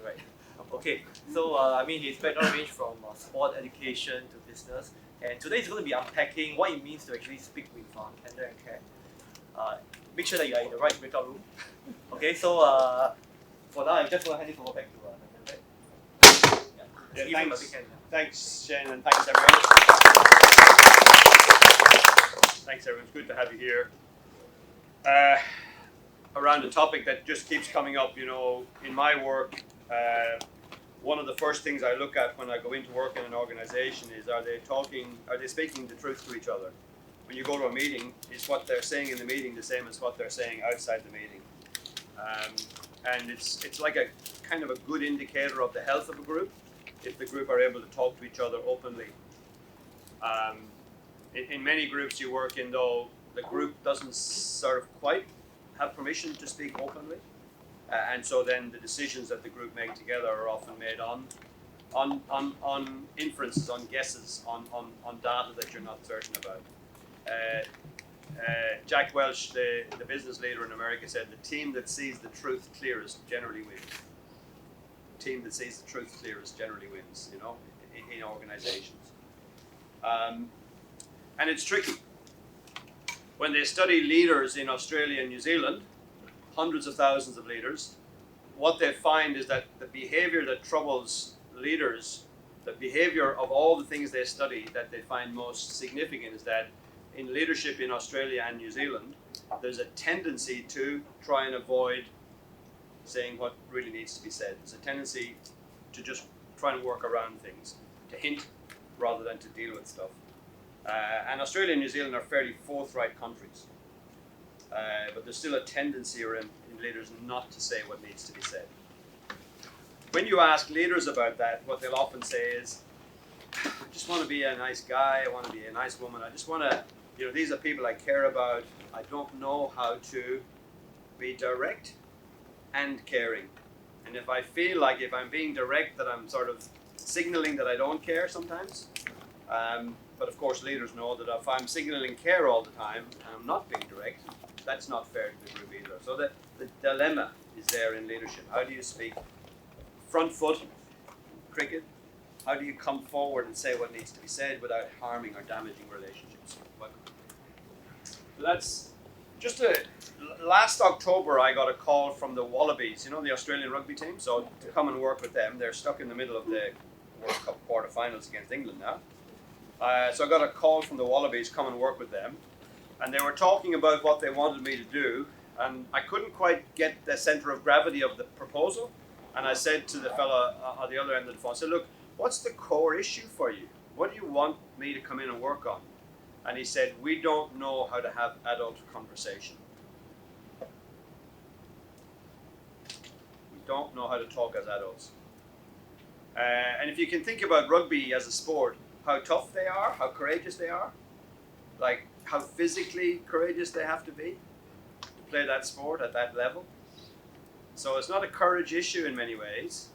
right? Okay, so I mean his background range from sport education to business, and today he's going to be unpacking what it means to actually speak with Candour and care. Make sure that you are in the right breakout room. Okay, so for now I'm just going to hand it over back to Candour. Yeah, give him a big hand. Thanks, Shane, and thanks everyone. Thanks everyone, it's good to have you here. Around a topic that just keeps coming up, you know, in my work, one of the first things I look at when I go into work in an organization is are they speaking the truth to each other? When you go to a meeting, is what they're saying in the meeting the same as what they're saying outside the meeting? And it's like a kind of a good indicator of the health of a group if the group are able to talk to each other openly. In many groups you work in, though, the group doesn't sort of quite have permission to speak openly, and so then the decisions that the group make together are often made on inferences, on guesses, on data that you're not certain about. Jack Welch, the business leader in America, said the team that sees the truth clearest generally wins. The team that sees the truth clearest generally wins, you know, in organizations. And it's tricky. When they study leaders in Australia and New Zealand, hundreds of thousands of leaders, what they find is that the behavior that troubles leaders, the behavior of all the things they study that they find most significant is that in leadership in Australia and New Zealand, there's a tendency to try and avoid saying what really needs to be said. There's a tendency to just try and work around things, to hint rather than to deal with stuff. And Australia and New Zealand are fairly forthright countries, but there's still a tendency in leaders not to say what needs to be said. When you ask leaders about that, what they'll often say is, I just want to be a nice guy, I want to be a nice woman, I just want to, you know, these are people I care about, I don't know how to be direct and caring. And if I feel like if I'm being direct that I'm sort of signaling that I don't care sometimes, but of course leaders know that if I'm signaling care all the time and I'm not being direct, that's not fair to the group either. So the dilemma is there in leadership. How do you speak front foot, cricket? How do you come forward and say what needs to be said without harming or damaging relationships? So that's just last October I got a call from the Wallabies, you know, the Australian rugby team, so to come and work with them. They're stuck in the middle of the World Cup quarterfinals against England now. So I got a call from the Wallabies, come and work with them, and they were talking about what they wanted me to do, and I couldn't quite get the center of gravity of the proposal, and I said to the fella on the other end of the phone, I said, look, what's the core issue for you? What do you want me to come in and work on? And he said, we don't know how to have adult conversation. We don't know how to talk as adults. And if you can think about rugby as a sport, how tough they are, how courageous they are, like how physically courageous they have to be to play that sport at that level. So it's not a courage issue in many ways.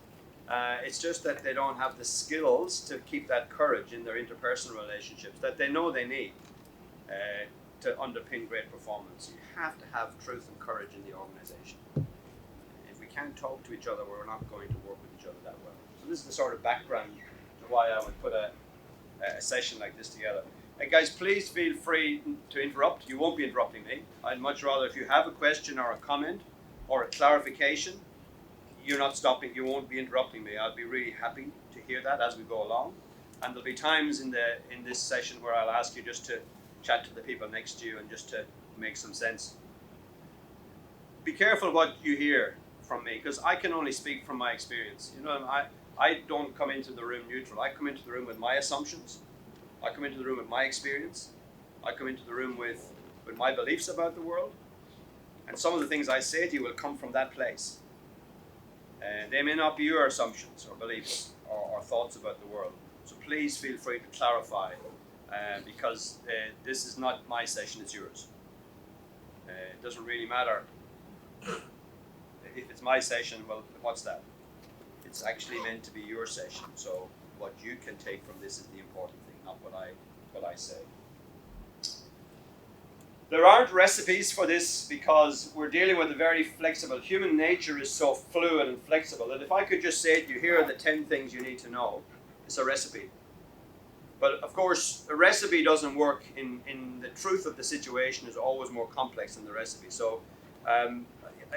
It's just that they don't have the skills to keep that courage in their interpersonal relationships that they know they need to underpin great performance. You have to have truth and courage in the organization. If we can't talk to each other, we're not going to work with each other that well. So this is the sort of background to why I would put a session like this together. Hey guys, please feel free to interrupt. You won't be interrupting me. I'd much rather if you have a question or a comment or a clarification, you're not stopping, you won't be interrupting me. I'll be really happy to hear that as we go along. And there'll be times in this session where I'll ask you just to chat to the people next to you and just to make some sense. Be careful what you hear from me, because I can only speak from my experience. You know, I don't come into the room neutral. I come into the room with my assumptions. I come into the room with my experience. I come into the room with my beliefs about the world. And some of the things I say to you will come from that place. And they may not be your assumptions or beliefs or thoughts about the world. So please feel free to clarify, because this is not my session, it's yours. It doesn't really matter if it's my session, well, what's that? It's actually meant to be your session, so what you can take from this is the important thing, not what I say. There aren't recipes for this because we're dealing with a very flexible. Human nature is so fluid and flexible that if I could just say to you, here are the 10 things you need to know, it's a recipe. But of course, a recipe doesn't work in the truth of the situation is always more complex than the recipe. So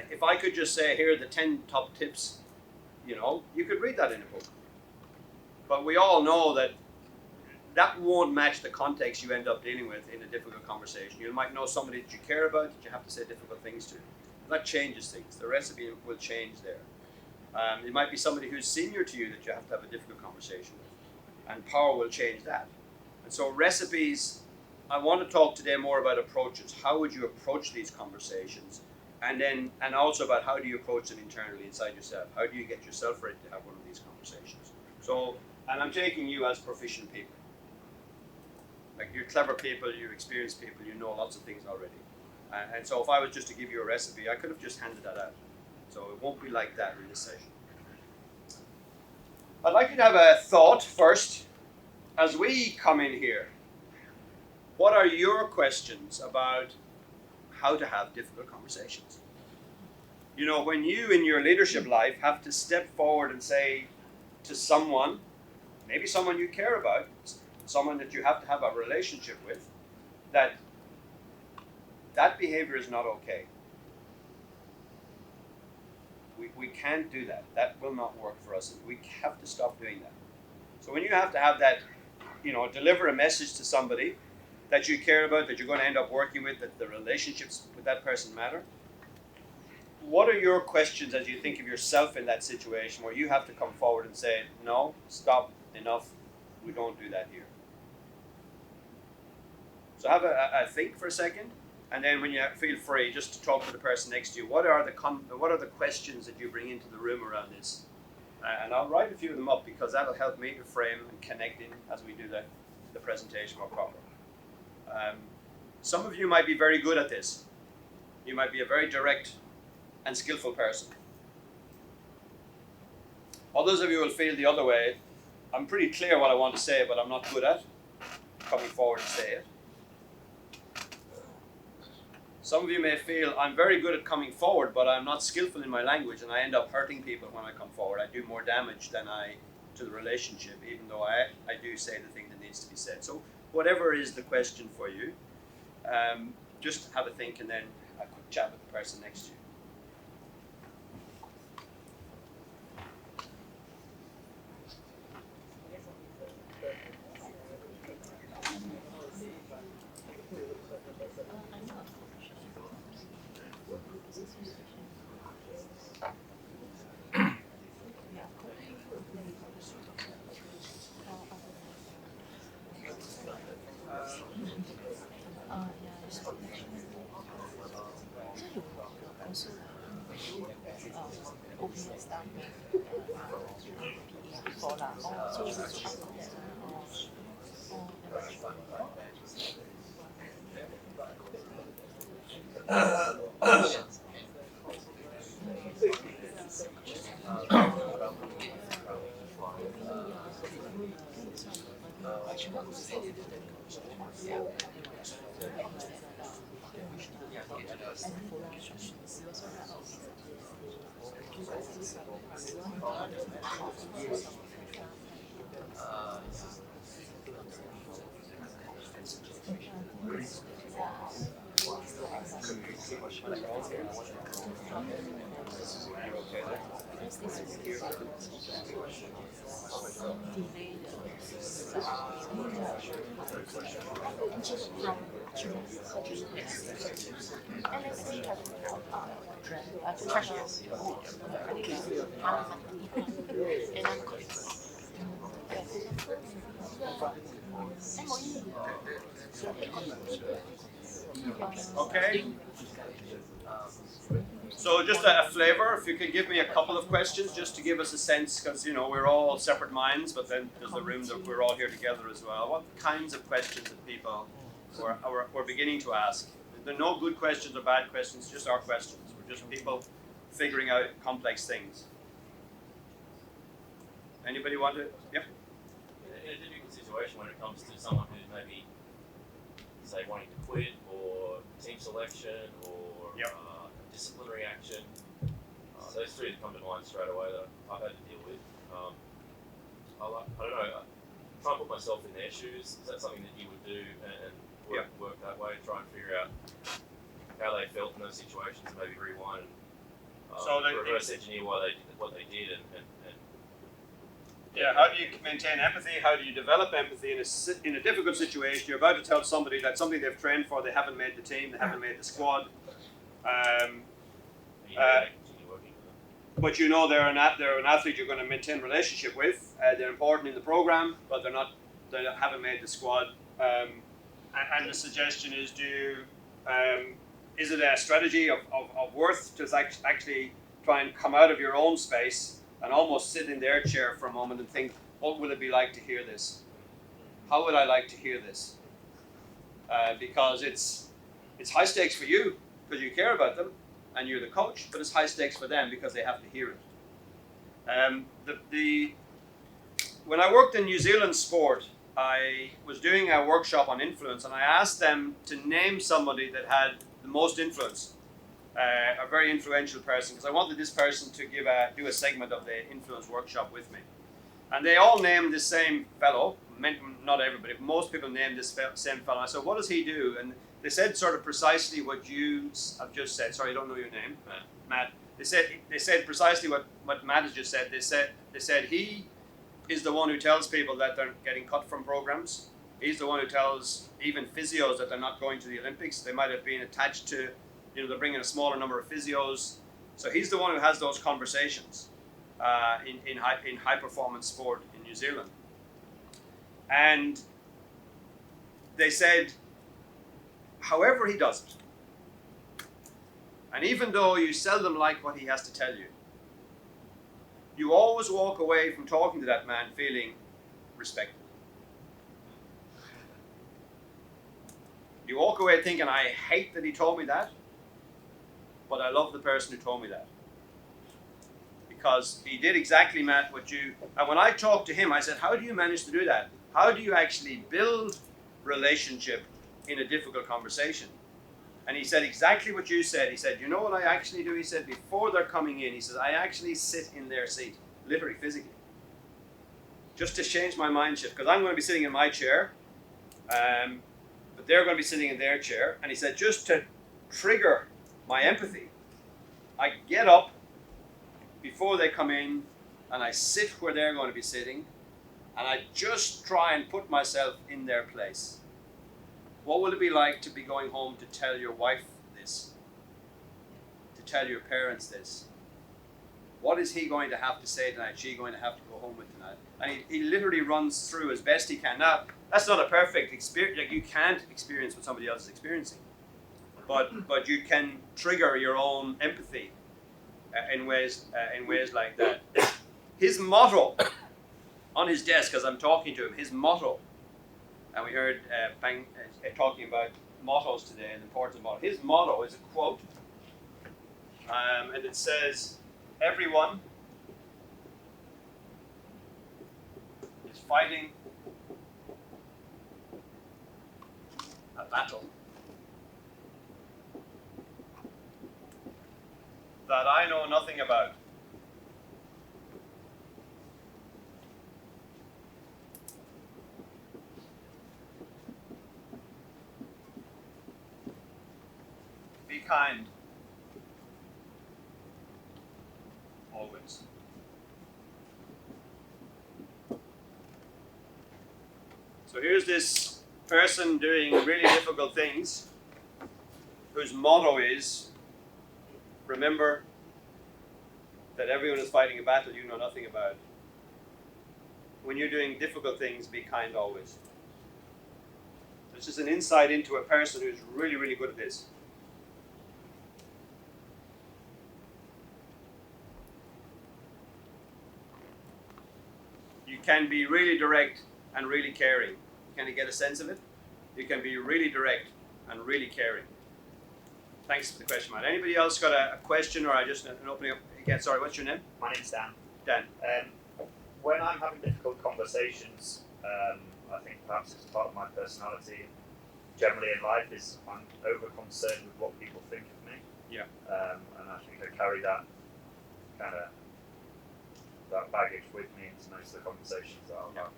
if I could just say, here are the 10 top tips, you know, you could read that in a book. But we all know that that won't match the context you end up dealing with in a difficult conversation. You might know somebody that you care about that you have to say difficult things to. That changes things. The recipe will change there. It might be somebody who's senior to you that you have to have a difficult conversation with. And power will change that. And so recipes, I want to talk today more about approaches. How would you approach these conversations? And also about how do you approach them internally inside yourself? How do you get yourself ready to have one of these conversations? So, and I'm taking you as proficient people. Like you're clever people, you're experienced people, you know lots of things already. And so if I was just to give you a recipe, I could have just handed that out. So it won't be like that in this session. I'd like you to have a thought first. As we come in here, what are your questions about how to have difficult conversations? You know, when you in your leadership life have to step forward and say to someone, maybe someone you care about, someone that you have to have a relationship with, that behavior is not okay. We can't do that. That will not work for us. We have to stop doing that. So when you have to have that, you know, deliver a message to somebody that you care about, that you're going to end up working with, that the relationships with that person matter, what are your questions as you think of yourself in that situation where you have to come forward and say, no, stop, enough, we don't do that here. So have a think for a second. And then when you feel free, just to talk to the person next to you, what are the questions that you bring into the room around this? And I'll write a few of them up because that'll help me to frame and connect in as we do the presentation more proper. Some of you might be very good at this. You might be a very direct and skillful person. Others of you will feel the other way. I'm pretty clear what I want to say, but I'm not good at coming forward and say it. Some of you may feel I'm very good at coming forward, but I'm not skillful in my language, and I end up hurting people when I come forward. I do more damage than to the relationship, even though I do say the thing that needs to be said. So whatever is the question for you, just have a think and then a quick chat with the person next to you. Okay. So just a flavor, if you could give me a couple of questions just to give us a sense, because you know we're all separate minds, but then there's a room that we're all here together as well. What kinds of questions that people were beginning to ask? There are no good questions or bad questions, just our questions. We're just people figuring out complex things. Anybody want to? Yeah? In a difficult situation when it comes to someone who's maybe say, wanting to quit, or team selection, or Yep. disciplinary action. Those three come to mind straight away that I've had to deal with. I don't know, try and put myself in their shoes. Is that something that you would do and work that way, try and figure out how they felt in those situations and maybe rewind and reverse engineer why they did what they did and how do you maintain empathy? How do you develop empathy in a difficult situation? You're about to tell somebody that something they've trained for, they haven't made the team, they haven't made the squad. continue working with them. But you know they're an athlete you're going to maintain a relationship with. They're important in the program, but they haven't made the squad. And the suggestion is is it a strategy of worth to actually try and come out of your own space and almost sit in their chair for a moment and think, what will it be like to hear this? How would I like to hear this? Because it's high stakes for you because you care about them and you're the coach, but it's high stakes for them because they have to hear it. When I worked in New Zealand sport, I was doing a workshop on influence, and I asked them to name somebody that had the most influence, a very influential person, because I wanted this person to do a segment of the influence workshop with me. And they all named the same fellow, not everybody, but most people named this same fellow. I said, what does he do? And they said sort of precisely what you have just said. Sorry, I don't know your name, Matt. They said precisely what Matt has just said. They said he is the one who tells people that they're getting cut from programs. He's the one who tells even physios that they're not going to the Olympics. They might have been attached to, they're bringing a smaller number of physios. So he's the one who has those conversations in high performance sport in New Zealand. And they said, however he does it, and even though you seldom like what he has to tell you, you always walk away from talking to that man feeling respected. You walk away thinking, I hate that he told me that, but I love the person who told me that. Because he did exactly, Matt, and when I talked to him, I said, how do you manage to do that? How do you actually build relationship in a difficult conversation? And he said exactly what you said. He said, you know what I actually do? He said, before they're coming in, he says, I actually sit in their seat, literally, physically, just to change my mind shift. Because I'm going to be sitting in my chair, but they're going to be sitting in their chair. And he said, just to trigger my empathy, I get up before they come in, and I sit where they're going to be sitting, and I just try and put myself in their place. What will it be like to be going home to tell your wife this? To tell your parents this? What is he going to have to say tonight? She going to have to go home with tonight? And he literally runs through as best he can. Now, that's not a perfect experience. Like, you can't experience what somebody else is experiencing. But you can trigger your own empathy in ways like that. His motto on his desk, as I'm talking to him, his motto, and we heard Bang talking about mottos today and the importance of motto. His motto is a quote, and it says, everyone is fighting a battle that I know nothing about. Be kind. Always. So here's this person doing really difficult things, whose motto is, remember that everyone is fighting a battle you know nothing about. When you're doing difficult things, be kind always. It's just an insight into a person who's really, really good at this. You can be really direct and really caring. Can you get a sense of it? You can be really direct and really caring. Thanks for the question, Matt. Anybody else got a question, or I just an opening up again? Sorry, what's your name? My name's Dan. Dan. When I'm having difficult conversations, I think perhaps it's part of my personality, generally in life is I'm over concerned with what people think of me. Yeah. And I think I carry that kind of that baggage with me into most of the conversations that I'll have.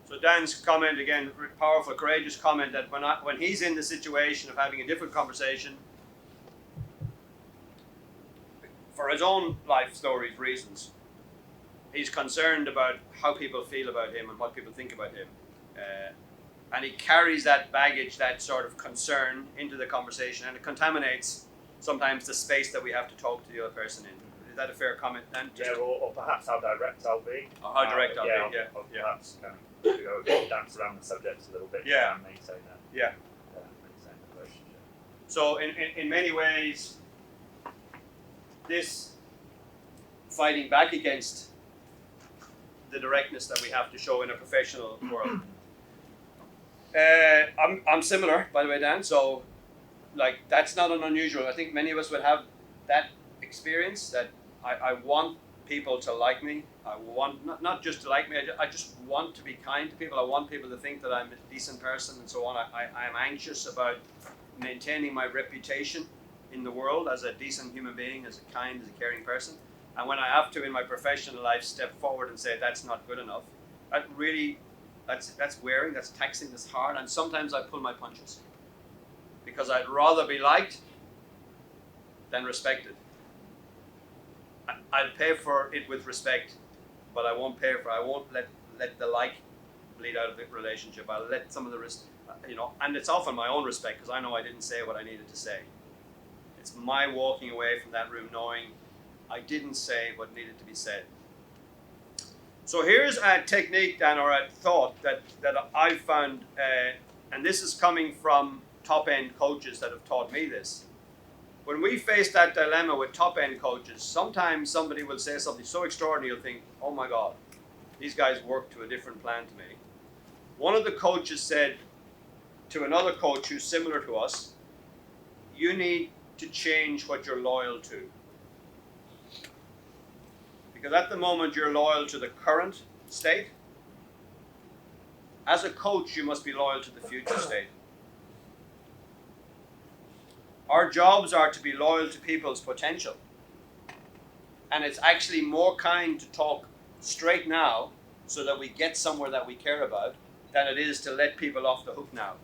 So Dan's comment again, powerful, courageous comment that when he's in the situation of having a difficult conversation, for his own life stories reasons, he's concerned about how people feel about him and what people think about him, and he carries that baggage, that sort of concern into the conversation, and it contaminates sometimes the space that we have to talk to the other person in. Is that a fair comment, Dan? Or perhaps how direct I'll be. Or how direct I'll be, I'll perhaps kind of go dance around the subject a little bit. Yeah. And maintain that. Yeah. Maintain the relationship. So in many ways, this fighting back against the directness that we have to show in a professional world. I'm similar, by the way, Dan. So, like, that's not an unusual. I think many of us would have that experience that I want people to like me. I want not just to like me. I just want to be kind to people. I want people to think that I'm a decent person and so on. I'm anxious about maintaining my reputation in the world as a decent human being, as a kind, as a caring person. And when I have to in my professional life step forward and say that's not good enough, that's wearing, that's taxing, that's hard, and sometimes I pull my punches because I'd rather be liked than respected. I'll pay for it with respect, but I won't let the like bleed out of the relationship. I'll let some of the risk, and it's often my own respect because I know I didn't say what I needed to say. It's my walking away from that room knowing I didn't say what needed to be said. So here's a technique, Dan, or a thought that I've found, and this is coming from top-end coaches that have taught me this. When we face that dilemma with top-end coaches, sometimes somebody will say something so extraordinary you'll think, oh my God, these guys work to a different plan to me. One of the coaches said to another coach who's similar to us, you need to change what you're loyal to. Because at the moment you're loyal to the current state. As a coach, you must be loyal to the future state. Our jobs are to be loyal to people's potential. And it's actually more kind to talk straight now so that we get somewhere that we care about than it is to let people off the hook now.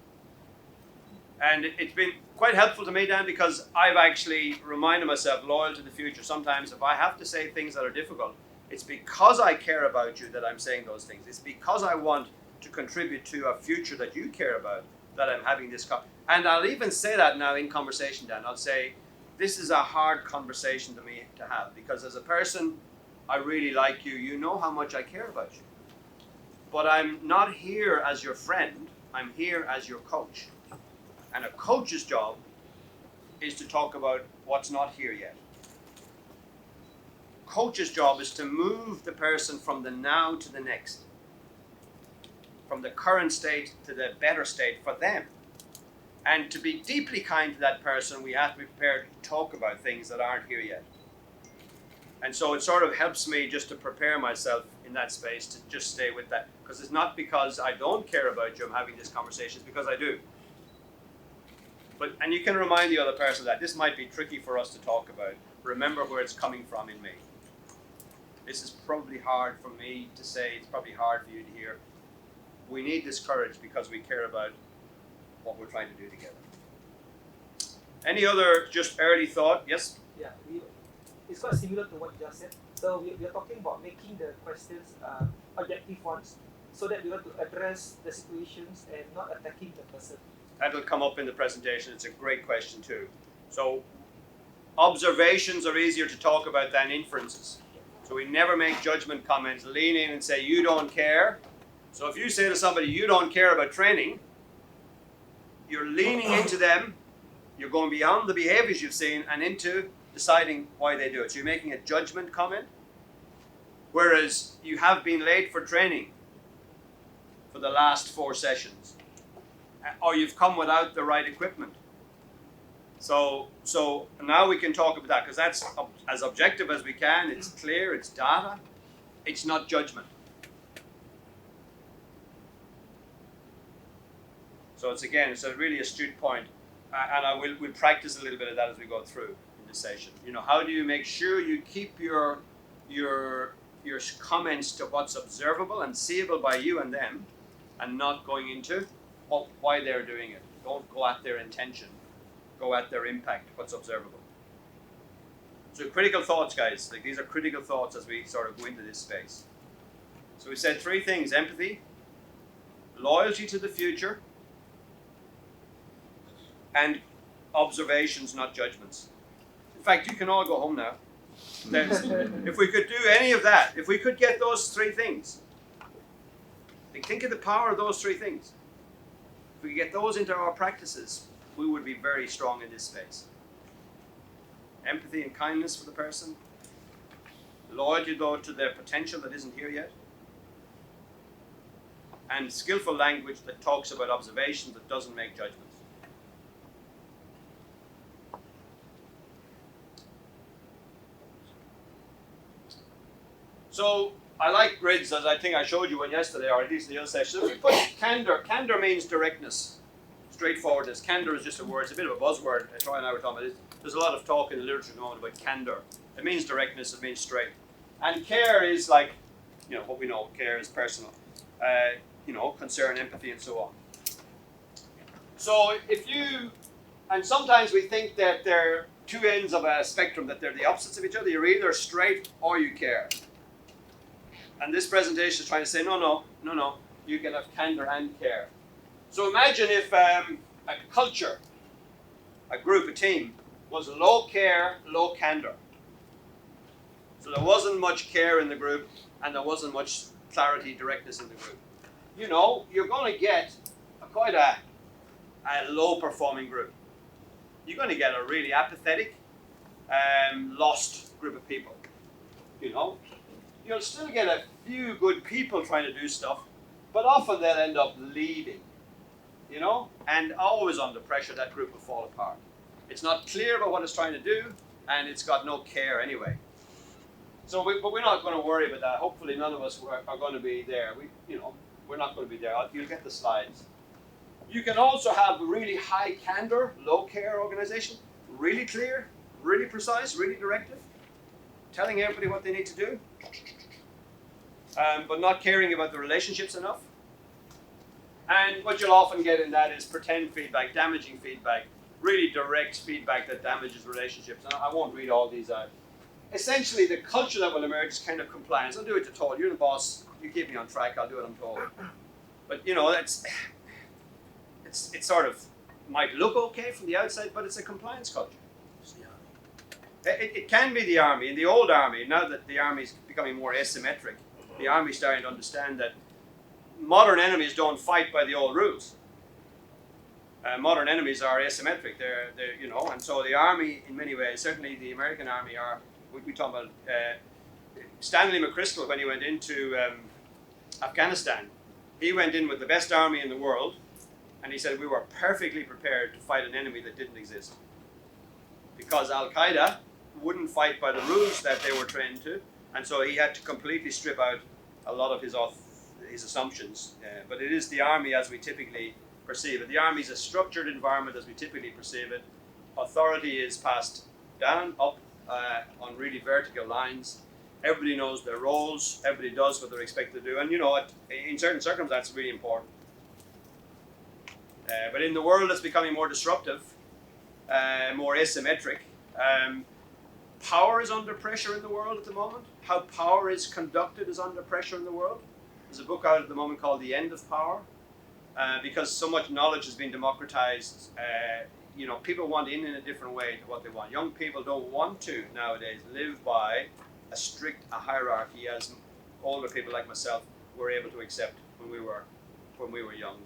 And it's been quite helpful to me, Dan, because I've actually reminded myself loyal to the future. Sometimes if I have to say things that are difficult, it's because I care about you that I'm saying those things. It's because I want to contribute to a future that you care about that I'm having this and I'll even say that now in conversation, Dan. I'll say, this is a hard conversation to me to have because as a person, I really like you. You know how much I care about you. But I'm not here as your friend. I'm here as your coach. And a coach's job is to talk about what's not here yet. Coach's job is to move the person from the now to the next. From the current state to the better state for them. And to be deeply kind to that person, we have to be prepared to talk about things that aren't here yet. And so it sort of helps me just to prepare myself in that space to just stay with that. Because it's not because I don't care about you I'm having this conversation, it's because I do. And you can remind the other person that this might be tricky for us to talk about. Remember where it's coming from in me. This is probably hard for me to say, it's probably hard for you to hear. We need this courage because we care about what we're trying to do together. Any other just early thought? Yes? Yeah, it's quite similar to what you just said. So we are talking about making the questions objective ones so that we want to address the situations and not attacking the person. That'll come up in the presentation. It's a great question too. So observations are easier to talk about than inferences. So we never make judgment comments, lean in and say, you don't care. So if you say to somebody, you don't care about training, you're leaning into them, you're going beyond the behaviors you've seen and into deciding why they do it. So you're making a judgment comment, whereas you have been late for training for the last 4 sessions, or you've come without the right equipment. So now we can talk about that because that's as objective as we can. It's clear, it's data, it's not judgment. So it's a really astute point, and we'll practice a little bit of that as we go through in this session. You know, how do you make sure you keep your comments to what's observable and seeable by you and them, and not going into why they're doing it. Don't go at their intention, go at their impact, what's observable. So critical thoughts, guys. Like, these are critical thoughts as we sort of go into this space. So we said 3 things: empathy, loyalty to the future, and observations, not judgments. In fact, you can all go home now. If we could do any of that, if we could get those 3 things, think of the power of those 3 things. If we could get those into our practices, we would be very strong in this space. Empathy and kindness for the person, loyalty though to their potential that isn't here yet, and skillful language that talks about observations that doesn't make judgments. So I like grids, as I think I showed you one yesterday, or at least in the other session. If we put Candour means directness, straightforwardness. Candour is just a word, it's a bit of a buzzword. Troy and I were talking about it. There's a lot of talk in the literature at the moment about candour. It means directness, it means straight. And care is like, you know, what we know, care is personal. You know, concern, empathy, and so on. So and sometimes we think that they're 2 ends of a spectrum, that they're the opposites of each other. You're either straight or you care. And this presentation is trying to say, no, you can have candour and care. So imagine if a culture, a group, a team, was low care, low candour. So there wasn't much care in the group, and there wasn't much clarity, directness in the group. You know, you're going to get quite a low-performing group. You're going to get a really apathetic, lost group of people. You know, you'll still get a few good people trying to do stuff, but often they'll end up leaving. You know, and always under pressure, that group will fall apart. It's not clear about what it's trying to do, and it's got no care anyway. So, but we're not going to worry about that. Hopefully, none of us are going to be there. We're not going to be there. You'll get the slides. You can also have really high candour, low care organization. Really clear, really precise, really directive. Telling everybody what they need to do. But not caring about the relationships enough. And what you'll often get in that is pretend feedback, damaging feedback, really direct feedback that damages relationships. And I won't read all these out. Essentially, the culture that will emerge is kind of compliance. I'll do it to told. You're the boss. You keep me on track. I'll do what I'm told. But you know, it's sort of might look okay from the outside, but it's a compliance culture. It can be the army. In the old army, now that the army is becoming more asymmetric, the army is starting to understand that modern enemies don't fight by the old rules. Modern enemies are asymmetric. They're you know, and so the army, in many ways, certainly the American army, are. We talk about Stanley McChrystal when he went into Afghanistan. He went in with the best army in the world, and he said we were perfectly prepared to fight an enemy that didn't exist, because Al Qaeda wouldn't fight by the rules that they were trained to, and so he had to completely strip out a lot of his assumptions. But it is the army as we typically perceive it. The army is a structured environment as we typically perceive it. Authority is passed down, up, on really vertical lines. Everybody knows their roles. Everybody does what they're expected to do. And you know, in certain circumstances, it's really important. But in the world that's becoming more disruptive, more asymmetric, power is under pressure in the world at the moment. How power is conducted is under pressure in the world. There's a book out at the moment called The End of Power. Because so much knowledge has been democratized, you know, people want in a different way to what they want. Young people don't want to nowadays live by a strict hierarchy as older people like myself were able to accept when we were young.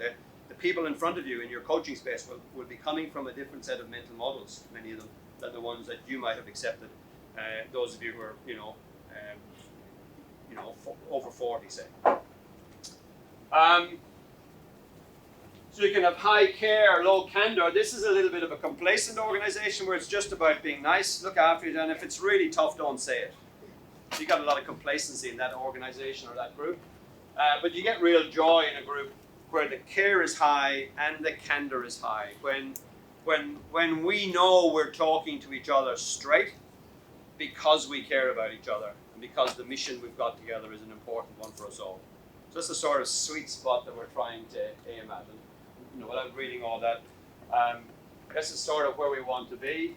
The people in front of you in your coaching space will be coming from a different set of mental models, many of them, than the ones that you might have accepted. Those of you who are, over 40, say. So you can have high care, low candour. This is a little bit of a complacent organization where it's just about being nice, look after you, and if it's really tough, don't say it. So you got a lot of complacency in that organization or that group. But you get real joy in a group where the care is high and the candor is high. When we know we're talking to each other straight because we care about each other and because the mission we've got together is an important one for us all. So that's the sort of sweet spot that we're trying to aim at. And, you know, without reading all that, this is sort of where we want to be.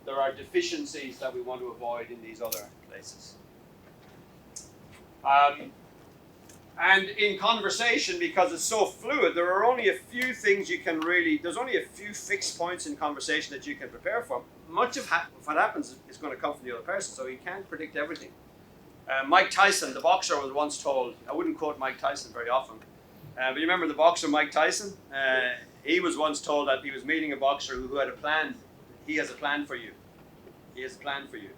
There are deficiencies that we want to avoid in these other places. And in conversation, because it's so fluid, there are only a few things you can really, there's only a few fixed points in conversation that you can prepare for. Much of what happens is going to come from the other person, so you can't predict everything. Mike Tyson, the boxer, was once told, I wouldn't quote Mike Tyson very often, but you remember the boxer Mike Tyson? He was once told that he was meeting a boxer who had a plan. He has a plan for you. He has a plan for you.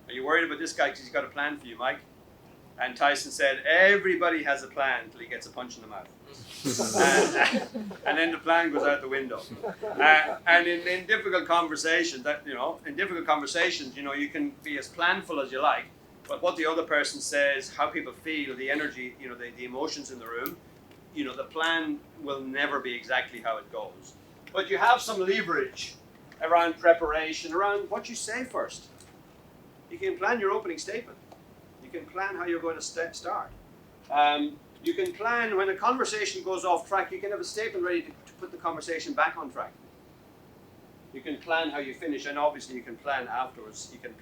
Are you worried about this guy because he's got a plan for you, Mike? And Tyson said, everybody has a plan until he gets a punch in the mouth. And then the plan goes out the window. And in difficult conversations, you can be as planful as you like, but what the other person says, how people feel, the energy, the emotions in the room, the plan will never be exactly how it goes. But you have some leverage around preparation, around what you say first. You can plan your opening statement. You can plan how you're going to start. You can plan when a conversation goes off track, you can have a statement ready to put the conversation back on track. You can plan how you finish, and obviously you can plan afterwards. You can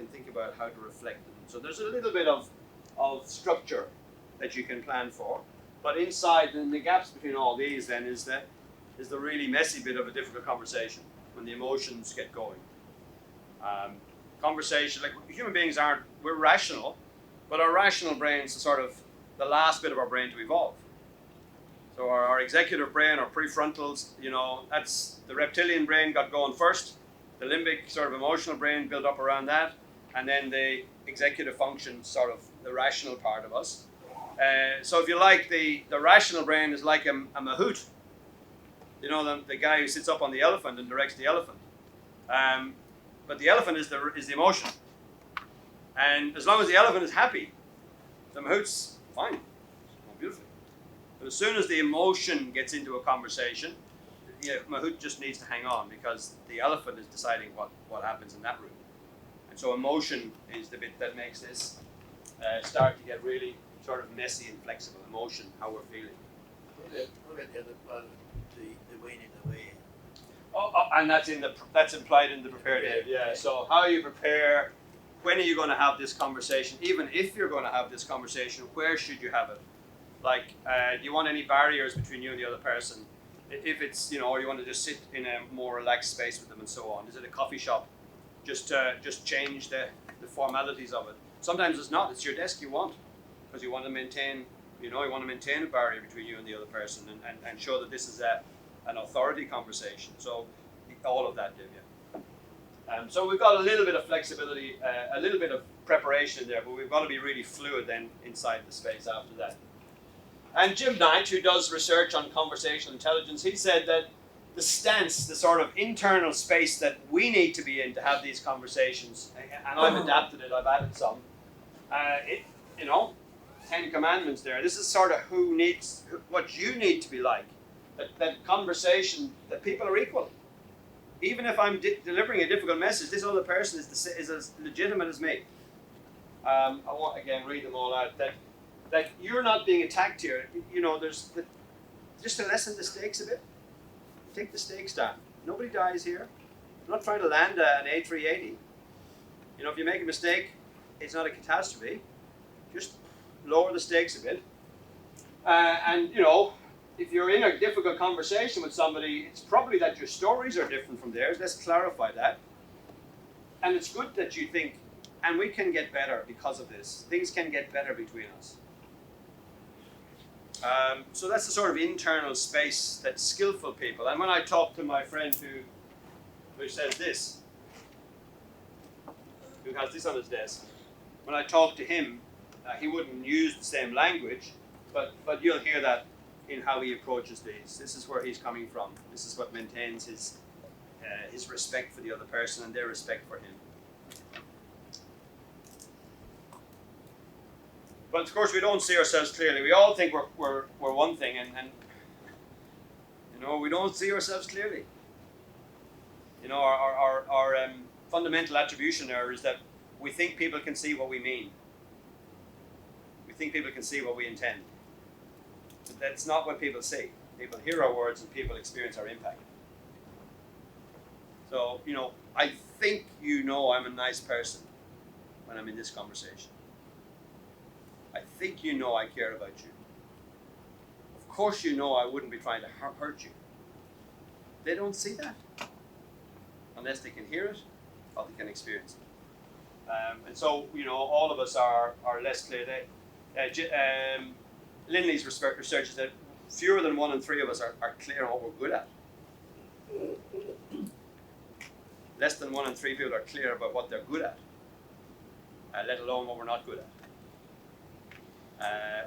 think about how to reflect. So there's a little bit of structure that you can plan for. But inside, in the gaps between all these then is the really messy bit of a difficult conversation when the emotions get going. Conversation, like human beings we're rational, but our rational brains are sort of the last bit of our brain to evolve. So our executive brain, our prefrontals, that's the reptilian brain got going first, the limbic sort of emotional brain built up around that, and then the executive function, sort of the rational part of us. So if you like, the rational brain is like a mahout. The guy who sits up on the elephant and directs the elephant. But the elephant is the emotion. And as long as the elephant is happy, the mahout's fine. Beautifully. But as soon as the emotion gets into a conversation, mahout just needs to hang on because the elephant is deciding what happens in that room. And so emotion is the bit that makes this start to get really sort of messy and flexible. Emotion, how we're feeling. What about the other part of the when and the where? And that's implied in the prepared aid. Yeah. So how you prepare, when are you going to have this conversation? Even if you're going to have this conversation, where should you have it? Like, do you want any barriers between you and the other person? If it's, or you want to just sit in a more relaxed space with them and so on. Is it a coffee shop? Just change the formalities of it. Sometimes it's not. It's your desk you want, because you want to maintain, a barrier between you and the other person and show that this is an authority conversation. So all of that, yeah. So we've got a little bit of flexibility, a little bit of preparation there, but we've got to be really fluid then inside the space after that. And Jim Knight, who does research on conversational intelligence, he said that the stance, the sort of internal space that we need to be in to have these conversations, and I've adapted it, I've added some, 10 commandments there. This is sort of what you need to be like. That conversation, that people are equal. Even if I'm delivering a difficult message, this other person is as legitimate as me. I won't again read them all out. That you're not being attacked here. Just to lessen the stakes a bit. Take the stakes down. Nobody dies here. I'm not trying to land an A380. If you make a mistake, it's not a catastrophe. Just lower the stakes a bit. If you're in a difficult conversation with somebody, it's probably that your stories are different from theirs. Let's clarify that. And it's good that you think, and we can get better because of this. Things can get better between us. So that's the sort of internal space that skillful people. And when I talk to my friend who says this, who has this on his desk, when I talk to him, he wouldn't use the same language, but you'll hear that in how he approaches these. This is where he's coming from. This is what maintains his respect for the other person and their respect for him. But of course, we don't see ourselves clearly. We all think we're one thing, and you know, we don't see ourselves clearly. You know, our fundamental attribution error is that we think people can see what we mean. We think people can see what we intend. But that's not what people see. People hear our words and people experience our impact. So, you know, I think you know I'm a nice person when I'm in this conversation. I think you know I care about you. Of course you know I wouldn't be trying to hurt you. They don't see that. Unless they can hear it or they can experience it. And so, you know, all of us are less clear. Lindley's research is that fewer than 1 in 3 of us are clear on what we're good at. Less than 1 in 3 people are clear about what they're good at, let alone what we're not good at.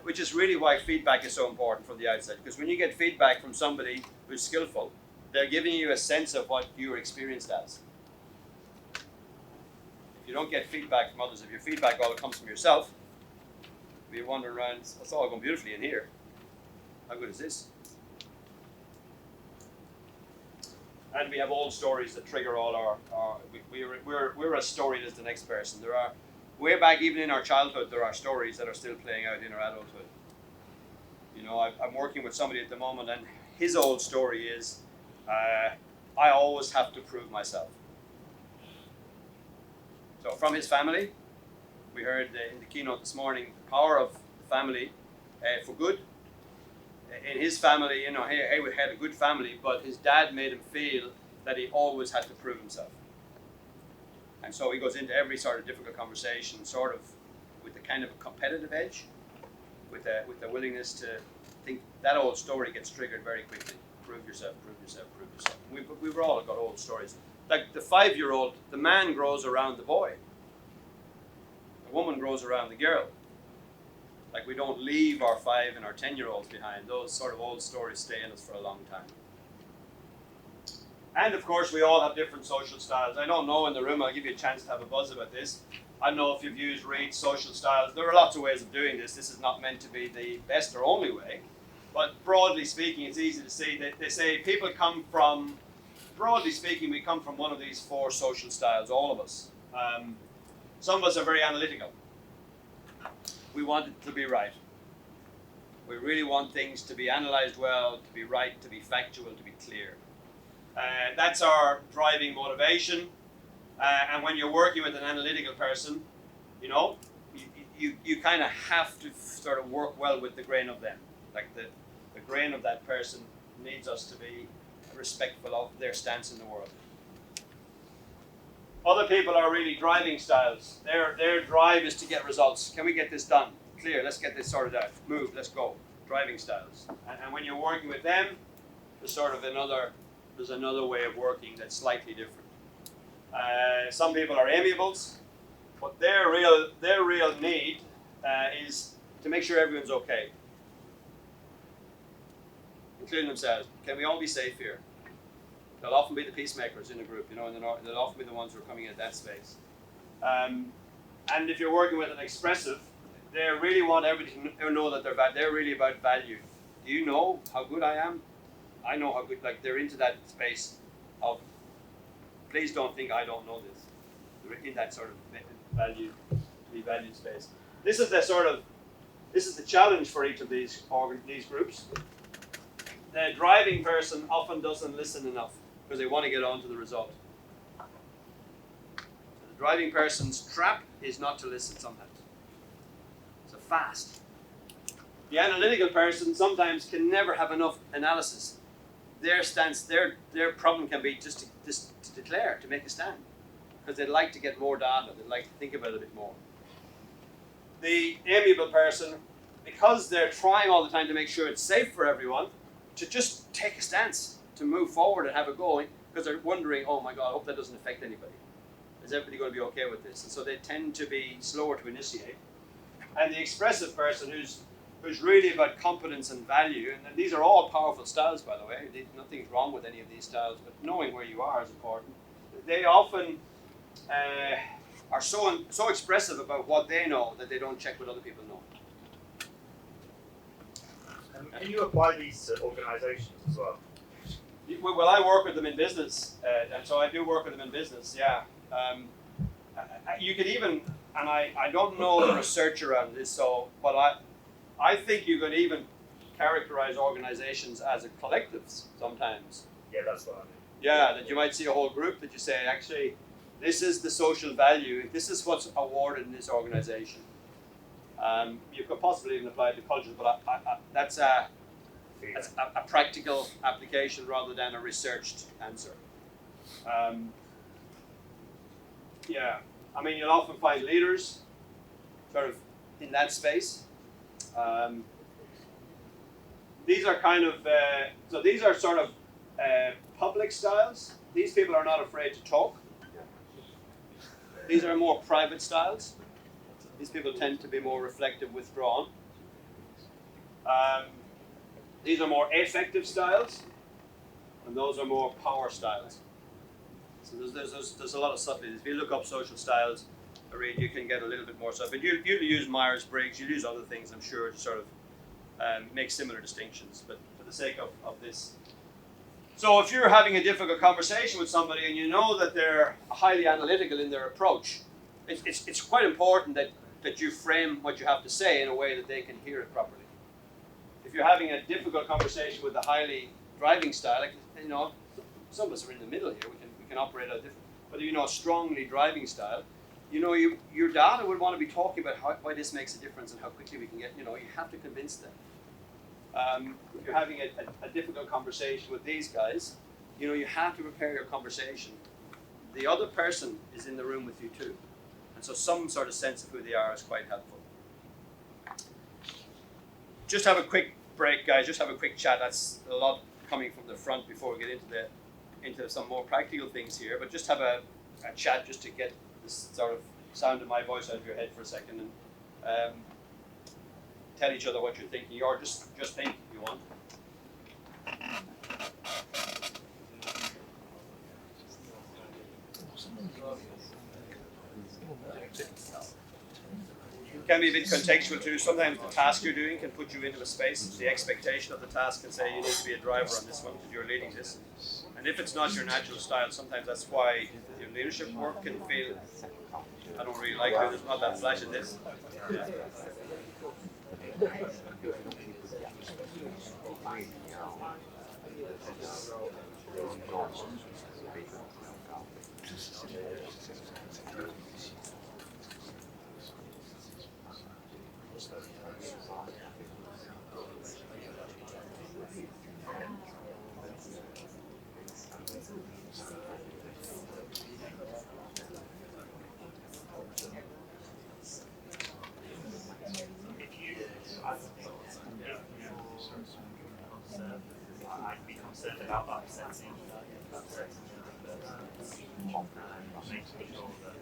Which is really why feedback is so important from the outside. Because when you get feedback from somebody who's skillful, they're giving you a sense of what you experienced as. If you don't get feedback from others, if your feedback all comes from yourself, you're wandering around, it's all going beautifully in here. How good is this? And we have old stories that trigger all we're as storied as the next person. There are, way back even in our childhood, there are stories that are still playing out in our adulthood. You know, I'm working with somebody at the moment, and his old story is, I always have to prove myself. So from his family, we heard in the keynote this morning, the power of the family for good. In his family, you know, he had a good family, but his dad made him feel that he always had to prove himself. And so he goes into every sort of difficult conversation, sort of with the kind of a competitive edge, with the willingness to think. That old story gets triggered very quickly. Prove yourself, prove yourself, prove yourself. We've all got old stories. Like the 5-year-old, the man grows around the boy. The woman grows around the girl. Like we don't leave our 5 and our 10-year-olds behind. Those sort of old stories stay in us for a long time. And of course, we all have different social styles. I don't know in the room, I'll give you a chance to have a buzz about this. I don't know if you've used Reed's social styles. There are lots of ways of doing this. This is not meant to be the best or only way. But broadly speaking, it's easy to see that they say people come from, broadly speaking, we come from one of these 4 social styles, all of us. Some of us are very analytical. We want it to be right. We really want things to be analysed well, to be right, to be factual, to be clear. That's our driving motivation. And when you're working with an analytical person, you know, you kind of have to sort of work well with the grain of them. Like the grain of that person needs us to be respectful of their stance in the world. Other people are really driving styles. Their drive is to get results. Can we get this done? Clear, let's get this sorted out. Move, let's go. Driving styles. And when you're working with them, there's sort of another way of working that's slightly different. Some people are amiables, but their real need is to make sure everyone's okay, including themselves. Can we all be safe here? They'll often be the peacemakers in a group, you know, and they'll often be the ones who are coming into that space. And if you're working with an expressive, they really want everybody to know that they're bad. They're really about value. Do you know how good I am? I know how good, like they're into that space of, please don't think I don't know this. They're in that sort of valued space. This is the challenge for each of these groups. The driving person often doesn't listen enough because they want to get on to the result. The driving person's trap is not to listen sometimes. So fast. The analytical person sometimes can never have enough analysis. Their stance, their problem can be just to declare, to make a stand. Because they'd like to get more data, they'd like to think about it a bit more. The amiable person, because they're trying all the time to make sure it's safe for everyone, to just take a stance, to move forward and have it going, because they're wondering, oh my God, I hope that doesn't affect anybody. Is everybody going to be okay with this? And so they tend to be slower to initiate. And the expressive person who's really about competence and value, and these are all powerful styles, by the way. Nothing's wrong with any of these styles, but knowing where you are is important. They often are so expressive about what they know that they don't check what other people know. Can you apply these to organisations as well? Well, I work with them in business, and so I do work with them in business, yeah. You could even, and I don't know the research around this, so, but I think you could even characterize organizations as a collectives sometimes. Yeah, that's what I mean. Yeah, that you might see a whole group that you say, actually, this is the social value, this is what's awarded in this organization. You could possibly even apply it to cultures, but that's a practical application rather than a researched answer. Yeah, I mean, you'll often find leaders sort of in that space. These are kind of, so these are sort of public styles. These people are not afraid to talk. These are more private styles. These people tend to be more reflective, withdrawn. These are more affective styles, and those are more power styles. So there's a lot of subtleties. If you look up social styles, you can get a little bit more stuff. But you use Myers-Briggs, you use other things, I'm sure, to sort of make similar distinctions. But for the sake of this. So if you're having a difficult conversation with somebody and you know that they're highly analytical in their approach, it's quite important that you frame what you have to say in a way that they can hear it properly. If you're having a difficult conversation with a highly driving style, like, you know, some of us are in the middle here, we can operate at a different, but you know, a strongly driving style, you know, your data would want to be talking about why this makes a difference and how quickly we can get, you know, you have to convince them. If you're having a difficult conversation with these guys, you know, you have to prepare your conversation. The other person is in the room with you too. And so some sort of sense of who they are is quite helpful. Just have a quick break, guys. Just have a quick chat. That's a lot coming from the front before we get into some more practical things here. But just have a chat just to get this sort of sound of my voice out of your head for a second, and tell each other what you're thinking, or just think if you want. It can be a bit contextual too. Sometimes the task you're doing can put you into a space. The expectation of the task can say you need to be a driver on this one because you're leading this. And if it's not your natural style, sometimes that's why your leadership work can feel, I don't really like it, there's not that flash in this. Yeah. I'd be concerned about upsetting making sure that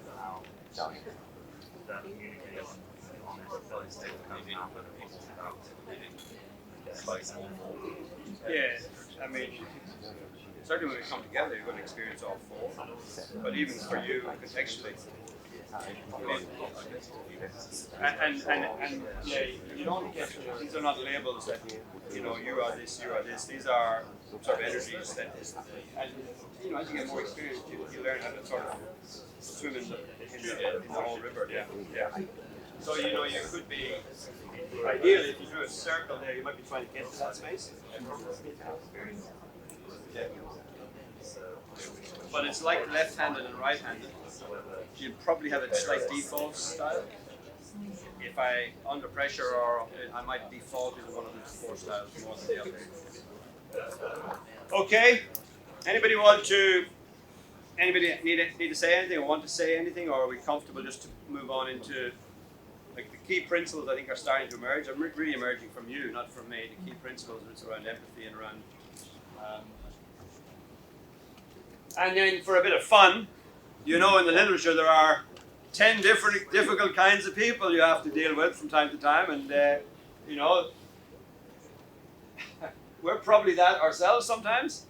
that communication honest comes out with a positive outcome. Yeah, I mean, certainly when we come together, you're going to experience all four. But even for you, contextually, and yeah, you don't get, these are not labels that, you know, you are this, you are this. These are sort of energies that, and you know, as you get more experience, you learn how to sort of swim in the whole river. Yeah, yeah. So you know, you could be, ideally, if you drew a circle there, you might be trying to get to that space. Yeah. But it's like left-handed and right-handed. You'd probably have a slight default style. If I, under pressure, or I might default into one of these four styles more than the other. Okay. Anybody need to say anything or want to say anything, or are we comfortable just to move on into, like, the key principles I think are starting to emerge. I'm really emerging from you, not from me. The key principles it's around empathy and around. And then for a bit of fun, you know, in the literature there are 10 different difficult kinds of people you have to deal with from time to time, and you know, we're probably that ourselves sometimes.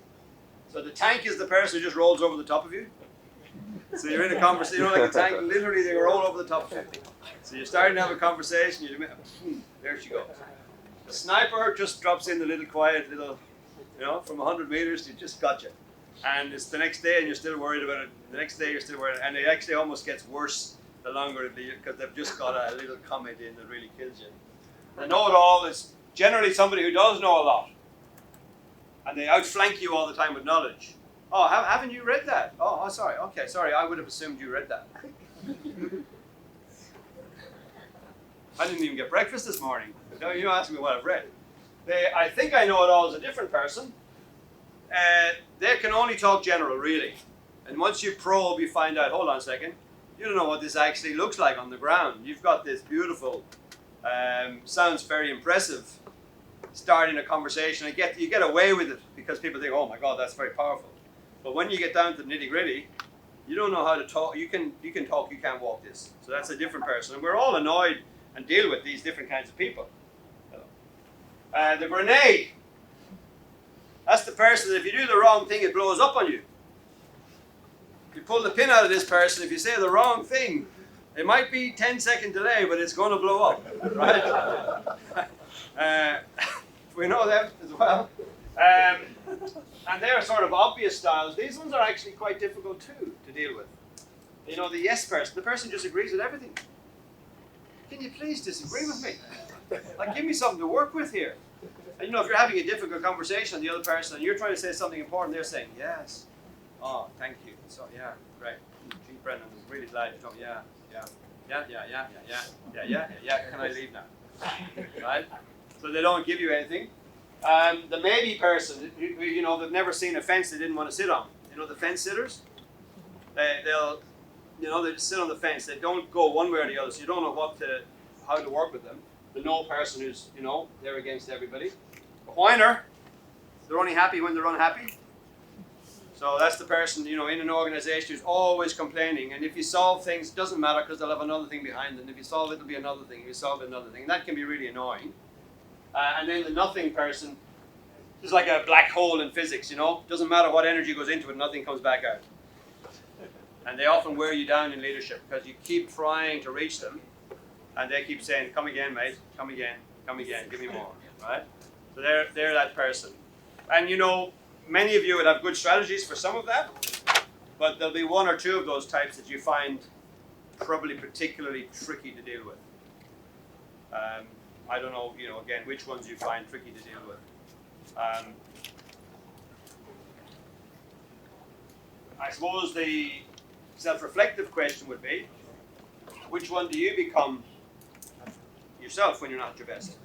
So the tank is the person who just rolls over the top of you. So you're in a conversation, you know, like a tank, literally they roll over the top of you. So you're starting to have a conversation, there she goes. The sniper just drops in the little quiet little, from 100 meters, you just got you. And it's the next day and you're still worried about it. The next day you're still worried. And it actually almost gets worse the longer it leaves because they've just got a little comment in that really kills you. The know-it-all is generally somebody who does know a lot. And they outflank you all the time with knowledge. Oh, haven't you read that? Oh, sorry. Okay, sorry. I would have assumed you read that. I didn't even get breakfast this morning. You ask me what I've read. I think I know it all as a different person. They can only talk general, really. And once you probe, you find out, hold on a second, you don't know what this actually looks like on the ground. You've got this beautiful, sounds very impressive, starting a conversation. You get away with it because people think, oh my God, that's very powerful. But when you get down to the nitty gritty, you don't know how to talk. You can talk, you can't walk this. So that's a different person. And we're all annoyed and deal with these different kinds of people. The grenade. That's the person that if you do the wrong thing, it blows up on you. You pull the pin out of this person, if you say the wrong thing, it might be 10-second delay, but it's going to blow up, right? We know them as well. And they're sort of obvious styles. These ones are actually quite difficult too to deal with. The yes person, the person just agrees with everything. Can you please disagree with me? Like, give me something to work with here. And if you're having a difficult conversation with the other person and you're trying to say something important, they're saying, yes. Oh, thank you. So, yeah, great. Gee, Brendan, I'm really glad you told me. Yeah. Can I leave now? Right? So they don't give you anything. The maybe person, they've never seen a fence they didn't want to sit on. The fence sitters? They'll they just sit on the fence. They don't go one way or the other, so you don't know how to work with them. The no person who's, they're against everybody. A whiner, they're only happy when they're unhappy. So that's the person, in an organization who's always complaining. And if you solve things, it doesn't matter because they'll have another thing behind them. If you solve it, it'll be another thing. If you solve it, another thing. And that can be really annoying. And then the nothing person is like a black hole in physics, Doesn't matter what energy goes into it, nothing comes back out. And they often wear you down in leadership because you keep trying to reach them. And they keep saying, come again, mate, come again, give me more, right? So they're that person. And many of you would have good strategies for some of that, but there'll be one or two of those types that you find probably particularly tricky to deal with. I don't know, again, which ones you find tricky to deal with. I suppose the self-reflective question would be, which one do you become yourself when you're not at your best?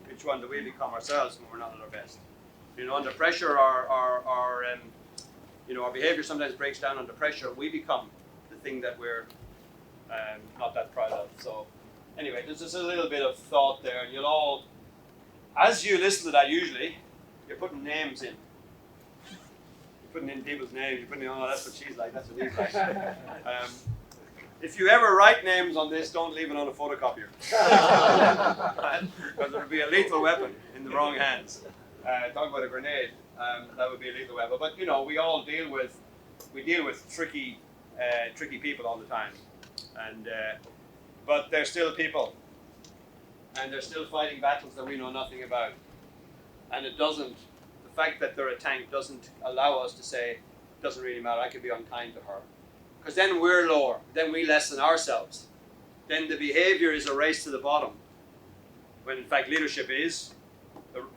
Which one do we become ourselves when we're not at our best? Under pressure, our behavior sometimes breaks down under pressure. We become the thing that we're not that proud of. So anyway, there's just a little bit of thought there, and you'll all, as you listen to that, usually you're putting names in. You're putting in people's names. You're putting in, oh, that's what she's like. That's what he's like. If you ever write names on this, don't leave it on a photocopier. Because it would be a lethal weapon in the wrong hands. Talk about a grenade, that would be a lethal weapon. But we all deal with tricky people all the time, and but they're still people, and they're still fighting battles that we know nothing about. And the fact that they're a tank doesn't allow us to say, it doesn't really matter. I could be unkind to her. Because then we're lower, then we lessen ourselves. Then the behavior is a race to the bottom. When in fact leadership is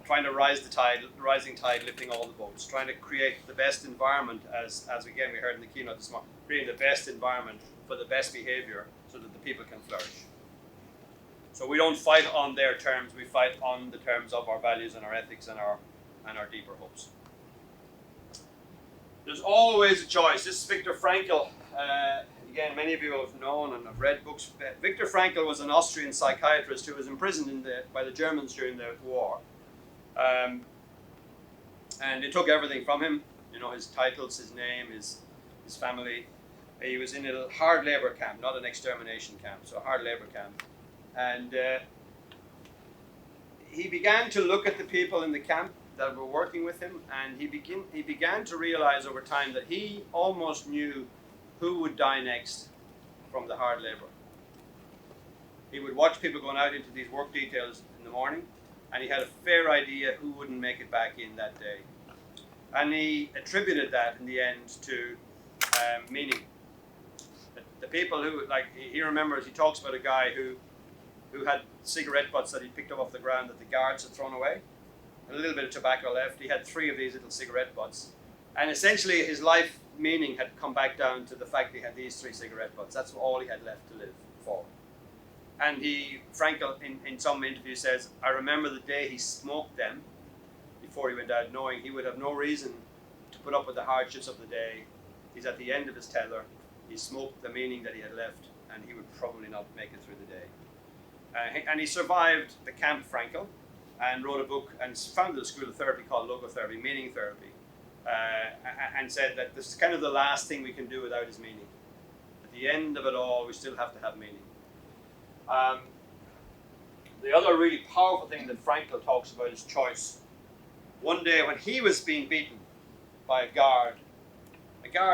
trying to rise the tide, rising tide, lifting all the boats, trying to create the best environment, as again we heard in the keynote this morning, creating the best environment for the best behavior so that the people can flourish. So we don't fight on their terms, we fight on the terms of our values and our ethics and our deeper hopes. There's always a choice. This is Viktor Frankl. Again, many of you have known and have read books. Viktor Frankl was an Austrian psychiatrist who was imprisoned by the Germans during the war. And they took everything from him, his titles, his name, his family. He was in a hard labor camp, not an extermination camp, so a hard labor camp. And he began to look at the people in the camp that were working with him, and he began to realize over time that he almost knew who would die next from the hard labor. He would watch people going out into these work details in the morning, and he had a fair idea who wouldn't make it back in that day. And he attributed that in the end to meaning. The people who, like, he remembers, he talks about a guy who had cigarette butts that he picked up off the ground that the guards had thrown away, and a little bit of tobacco left. He had 3 of these little cigarette butts. And essentially his life meaning had come back down to the fact that he had these 3 cigarette butts. That's all he had left to live for. And Frankel, in some interview says, I remember the day he smoked them before he went out, knowing he would have no reason to put up with the hardships of the day. He's at the end of his tether. He smoked the meaning that he had left, and he would probably not make it through the day. And he survived the camp, Frankel, and wrote a book and founded a school of therapy called logotherapy, meaning therapy, and said that this is kind of the last thing we can do without his meaning. At the end of it all, we still have to have meaning. The other really powerful thing that Frankel talks about is choice. One day when he was being beaten by a guard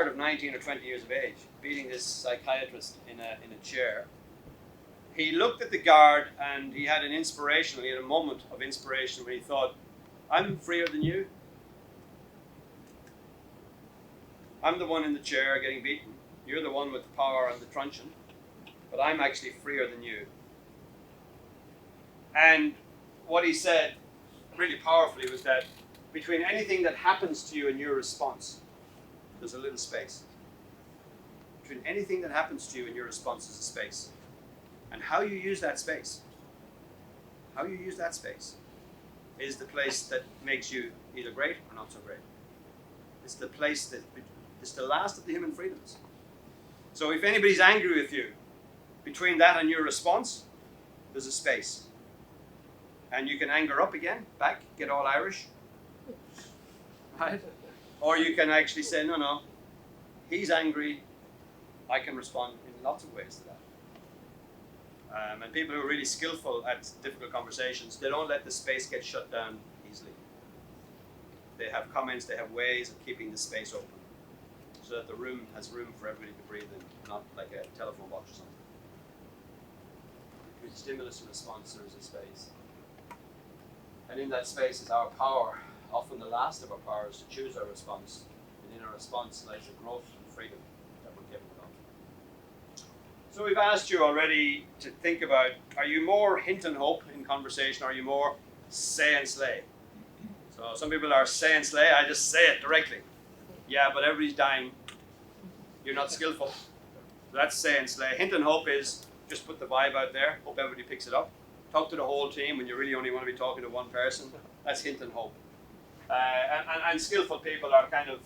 of 19 or 20 years of age, beating this psychiatrist in a chair, he looked at the guard and he had a moment of inspiration when he thought, I'm freer than you. I'm the one in the chair getting beaten. You're the one with the power and the truncheon, but I'm actually freer than you. And what he said really powerfully was that between anything that happens to you and your response, there's a little space. Between anything that happens to you and your response is a space. And how you use that space, is the place that makes you either great or not so great. It's the place it's the last of the human freedoms. So if anybody's angry with you, between that and your response, there's a space. And you can anger up again, back, get all Irish. Right? Or you can actually say, no, he's angry, I can respond in lots of ways to that. And people who are really skillful at difficult conversations, they don't let the space get shut down easily. They have comments, they have ways of keeping the space open, so that the room has room for everybody to breathe in, not like a telephone box or something. Between stimulus and response, there is a space. And in that space is our power, often the last of our powers, to choose our response. And in our response lies the growth and freedom that we're given of. So we've asked you already to think about, are you more hint and hope in conversation, or are you more say and slay? So some people are say and slay, I just say it directly. Yeah, but everybody's dying. You're not skillful. So that's say and slay. Hint and hope is just put the vibe out there, hope everybody picks it up. Talk to the whole team when you really only want to be talking to one person. That's hint and hope. And skillful people are kind of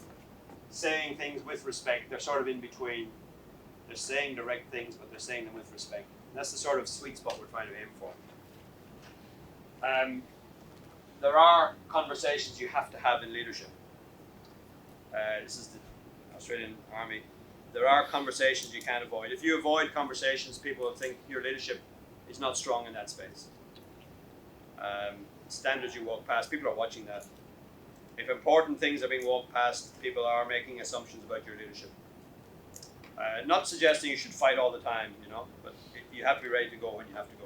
saying things with respect. They're sort of in between. They're saying direct things, but they're saying them with respect. And that's the sort of sweet spot we're trying to aim for. There are conversations you have to have in leadership. This is the Australian Army. There are conversations you can't avoid. If you avoid conversations, people will think your leadership is not strong in that space. Standards you walk past, people are watching that. If important things are being walked past, people are making assumptions about your leadership. Not suggesting you should fight all the time, but you have to be ready to go when you have to go.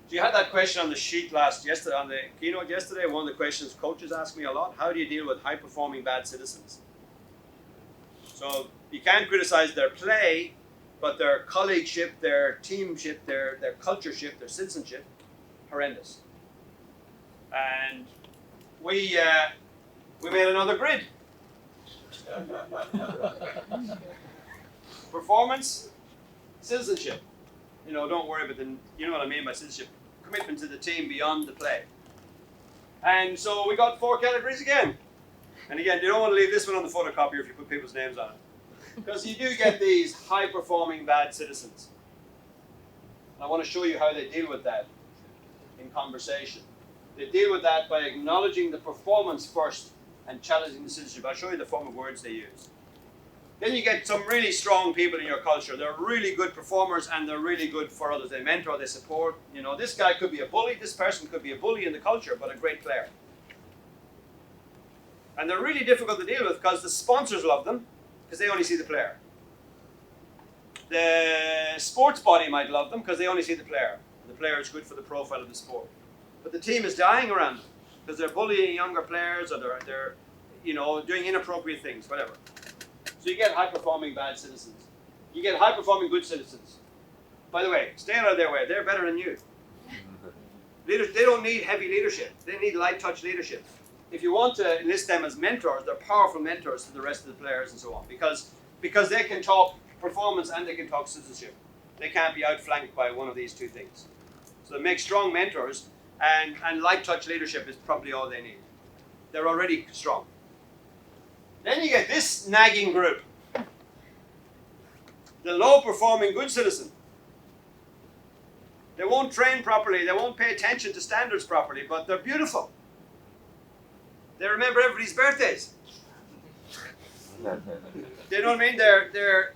So you had that question on the sheet yesterday, on the keynote yesterday. One of the questions coaches ask me a lot: how do you deal with high-performing bad citizens? So you can't criticize their play, but their colleagueship, their teamship, their cultureship, their citizenship, horrendous. And we made another grid. Performance, citizenship. Don't worry about you know what I mean by citizenship. Commitment to the team beyond the play. And so we got 4 categories again. And again, you don't want to leave this one on the photocopier if you put people's names on it. Because you do get these high-performing bad citizens. And I want to show you how they deal with that in conversation. They deal with that by acknowledging the performance first and challenging the citizenship. I'll show you the form of words they use. Then you get some really strong people in your culture. They're really good performers and they're really good for others. They mentor, they support. This guy could be a bully, this person could be a bully in the culture, but a great player. And they're really difficult to deal with because the sponsors love them because they only see the player. The sports body might love them because they only see the player. The player is good for the profile of the sport. But the team is dying around them because they're bullying younger players or they're doing inappropriate things, whatever. So you get high-performing bad citizens. You get high-performing good citizens. By the way, stay out of their way. They're better than you. Leaders, they don't need heavy leadership. They need light touch leadership. If you want to enlist them as mentors, they're powerful mentors to the rest of the players and so on because they can talk performance and they can talk citizenship. They can't be outflanked by one of these two things. So they make strong mentors and light touch leadership is probably all they need. They're already strong. Then you get this nagging group. The low performing good citizen. They won't train properly, they won't pay attention to standards properly, but they're beautiful. They remember everybody's birthdays. You know what I mean? They're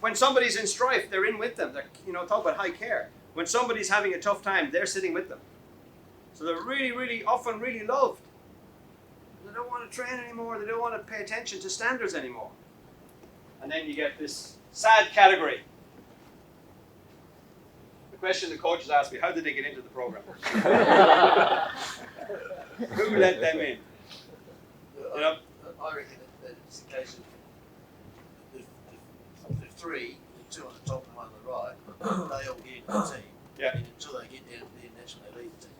when somebody's in strife, they're in with them. They're talk about high care. When somebody's having a tough time, they're sitting with them. So they're really, really often really loved. They don't want to train anymore. They don't want to pay attention to standards anymore. And then you get this sad category. The question the coaches ask me: how did they get into the program? Who let them in? I reckon that it's a case of the three, the two on the top and one on the right, they all get into the team. Yeah. And until they get down to the national elite team.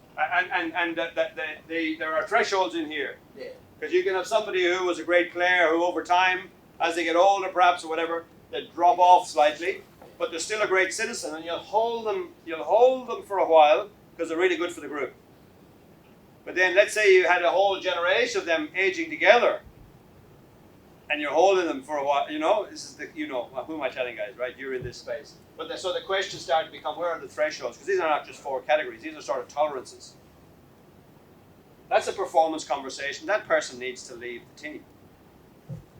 And there are thresholds in here. Yeah. Because you can have somebody who was a great player who over time, as they get older perhaps or whatever, they drop off slightly, but they're still a great citizen and you'll hold them for a while because they're really good for the group. But then let's say you had a whole generation of them aging together and you're holding them for a while, this is who am I telling guys, right? You're in this space. But so the questions start to become, where are the thresholds? Because these are not just 4 categories, these are sort of tolerances. That's a performance conversation. That person needs to leave the team.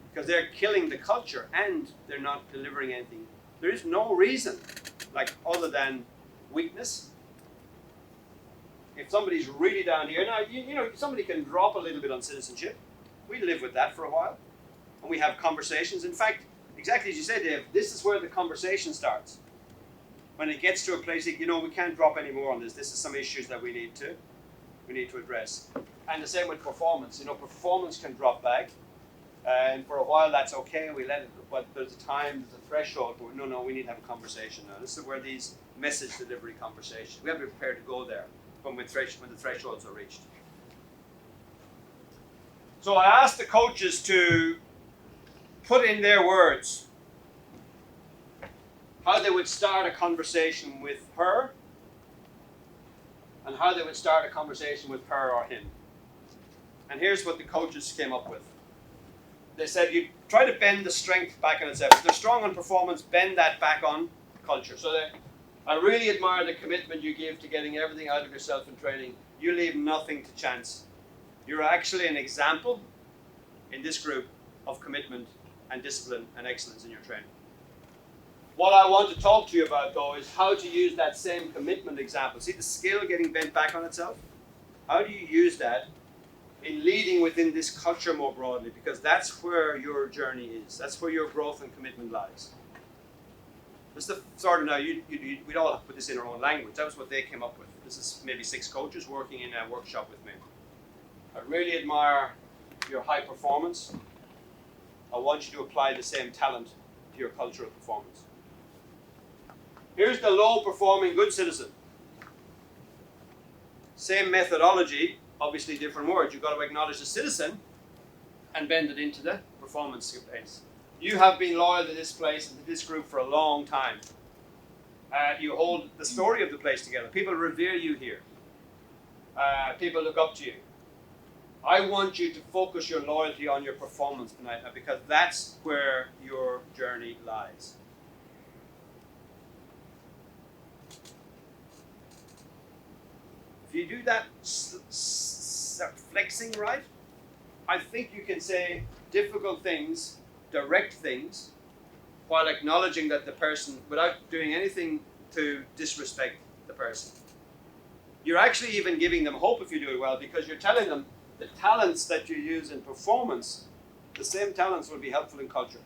Because they're killing the culture and they're not delivering anything. There is no reason, other than weakness. If somebody's really down here, now, somebody can drop a little bit on citizenship. We live with that for a while. And we have conversations. In fact, exactly as you said, Dave, this is where the conversation starts. When it gets to a place, we can't drop any more on this. This is some issues that we need to address. And the same with performance. Performance can drop back. And for a while that's okay, we let it, but there's a threshold where no, we need to have a conversation now. This is where these message delivery conversations, we have to be prepared to go there when the thresholds are reached. So I asked the coaches to put in their words how they would start a conversation with her and how they would start a conversation with her or him. And here's what the coaches came up with. They said you try to bend the strength back on itself. If they're strong on performance, bend that back on culture. So I really admire the commitment you give to getting everything out of yourself in training. You leave nothing to chance. You're actually an example in this group of commitment and discipline and excellence in your training. What I want to talk to you about, though, is how to use that same commitment example. See the skill getting bent back on itself? How do you use that in leading within this culture more broadly? Because that's where your journey is. That's where your growth and commitment lies. This is the sort of, now, we'd all put this in our own language. That was what they came up with. This is maybe 6 coaches working in a workshop with me. I really admire your high performance. I want you to apply the same talent to your culture of performance. Here's the low-performing good citizen. Same methodology, obviously different words. You've got to acknowledge the citizen and bend it into the performance space. You have been loyal to this place and to this group for a long time. You hold the story of the place together. People revere you here. People look up to you. I want you to focus your loyalty on your performance tonight because that's where your journey lies. If you do that flexing right, I think you can say difficult things, direct things, while acknowledging that the person, without doing anything to disrespect the person. You're actually even giving them hope if you do it well, because you're telling them the talents that you use in performance, the same talents will be helpful in culture.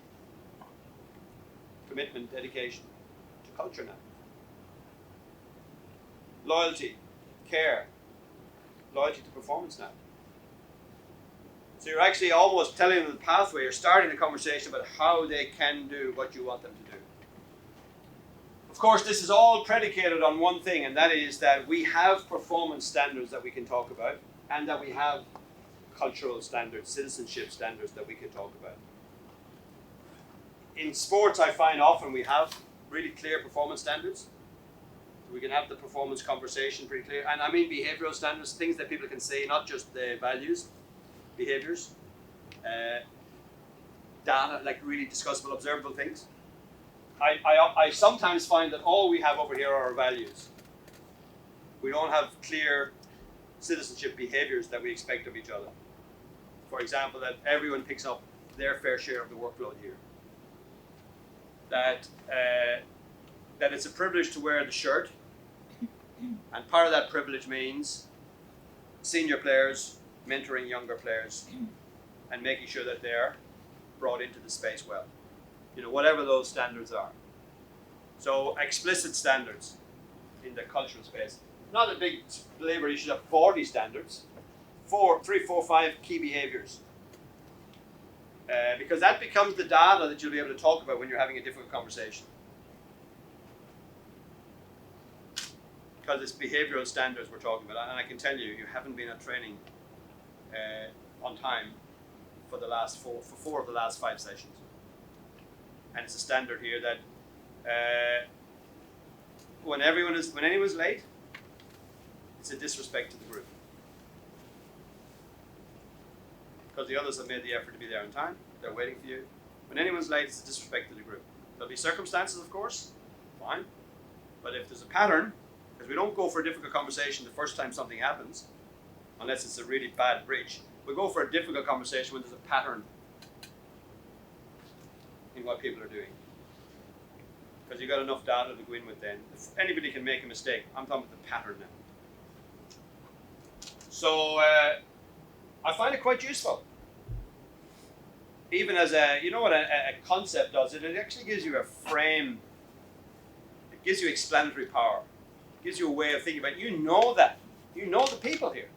Commitment, dedication. culture now. Loyalty, care, loyalty to performance now. So you're actually almost telling them the pathway, you're starting the conversation about how they can do what you want them to do. Of course, this is all predicated on one thing, and that is that we have performance standards that we can talk about, and that we have cultural standards, citizenship standards that we can talk about. In sports, I find often we have really clear performance standards. We can have the performance conversation pretty clear. And I mean behavioral standards, things that people can say, not just the values, behaviors, data, like really discussable, observable things. I sometimes find that all we have over here are our values. We don't have clear citizenship behaviors that we expect of each other. For example, that everyone picks up their fair share of the workload here. That it's a privilege to wear the shirt, and part of that privilege means senior players mentoring younger players and making sure that they're brought into the space well. You know, whatever those standards are. So explicit standards in the cultural space. Not a big labor issue of 40 standards. 3, 4, 5 key behaviors. Because that becomes the data that you'll be able to talk about when you're having a difficult conversation. Because it's behavioral standards we're talking about. And I can tell you, you haven't been at training on time for the last for 4 of the last 5 sessions. And it's a standard here that when anyone's late, it's a disrespect to the group. Because the others have made the effort to be there on time, they're waiting for you. When anyone's late, it's a disrespect to the group. There'll be circumstances, of course, fine. But if there's a pattern, because we don't go for a difficult conversation the first time something happens, unless it's a really bad breach. We go for a difficult conversation when there's a pattern in what people are doing. Because you've got enough data to go in with then. If anybody can make a mistake, I'm talking about the pattern now. So I find it quite useful. Even as you know what a concept does, it actually gives you a frame. It gives you explanatory power. It gives you a way of thinking about it. You know that. You know the people here.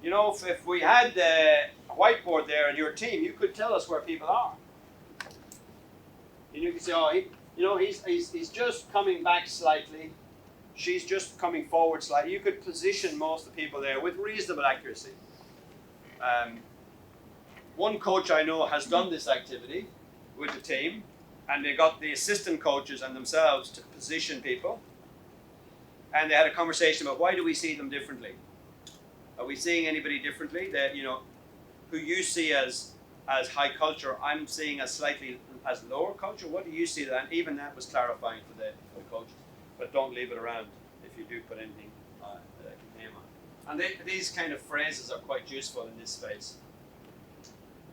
You know, if we had a whiteboard there in your team, you could tell us where people are. And you could say, oh, he's just coming back slightly. She's just coming forward slightly. You could position most of the people there with reasonable accuracy. One coach I know has done this activity with the team, and they got the assistant coaches and themselves to position people. And they had a conversation about why do we see them differently? Are we seeing anybody differently? That, you know, who you see as high culture, I'm seeing as slightly as lower culture. What do you see that? And even that was clarifying for the coaches. But don't leave it around if you do put anything name on. And these kind of phrases are quite useful in this space.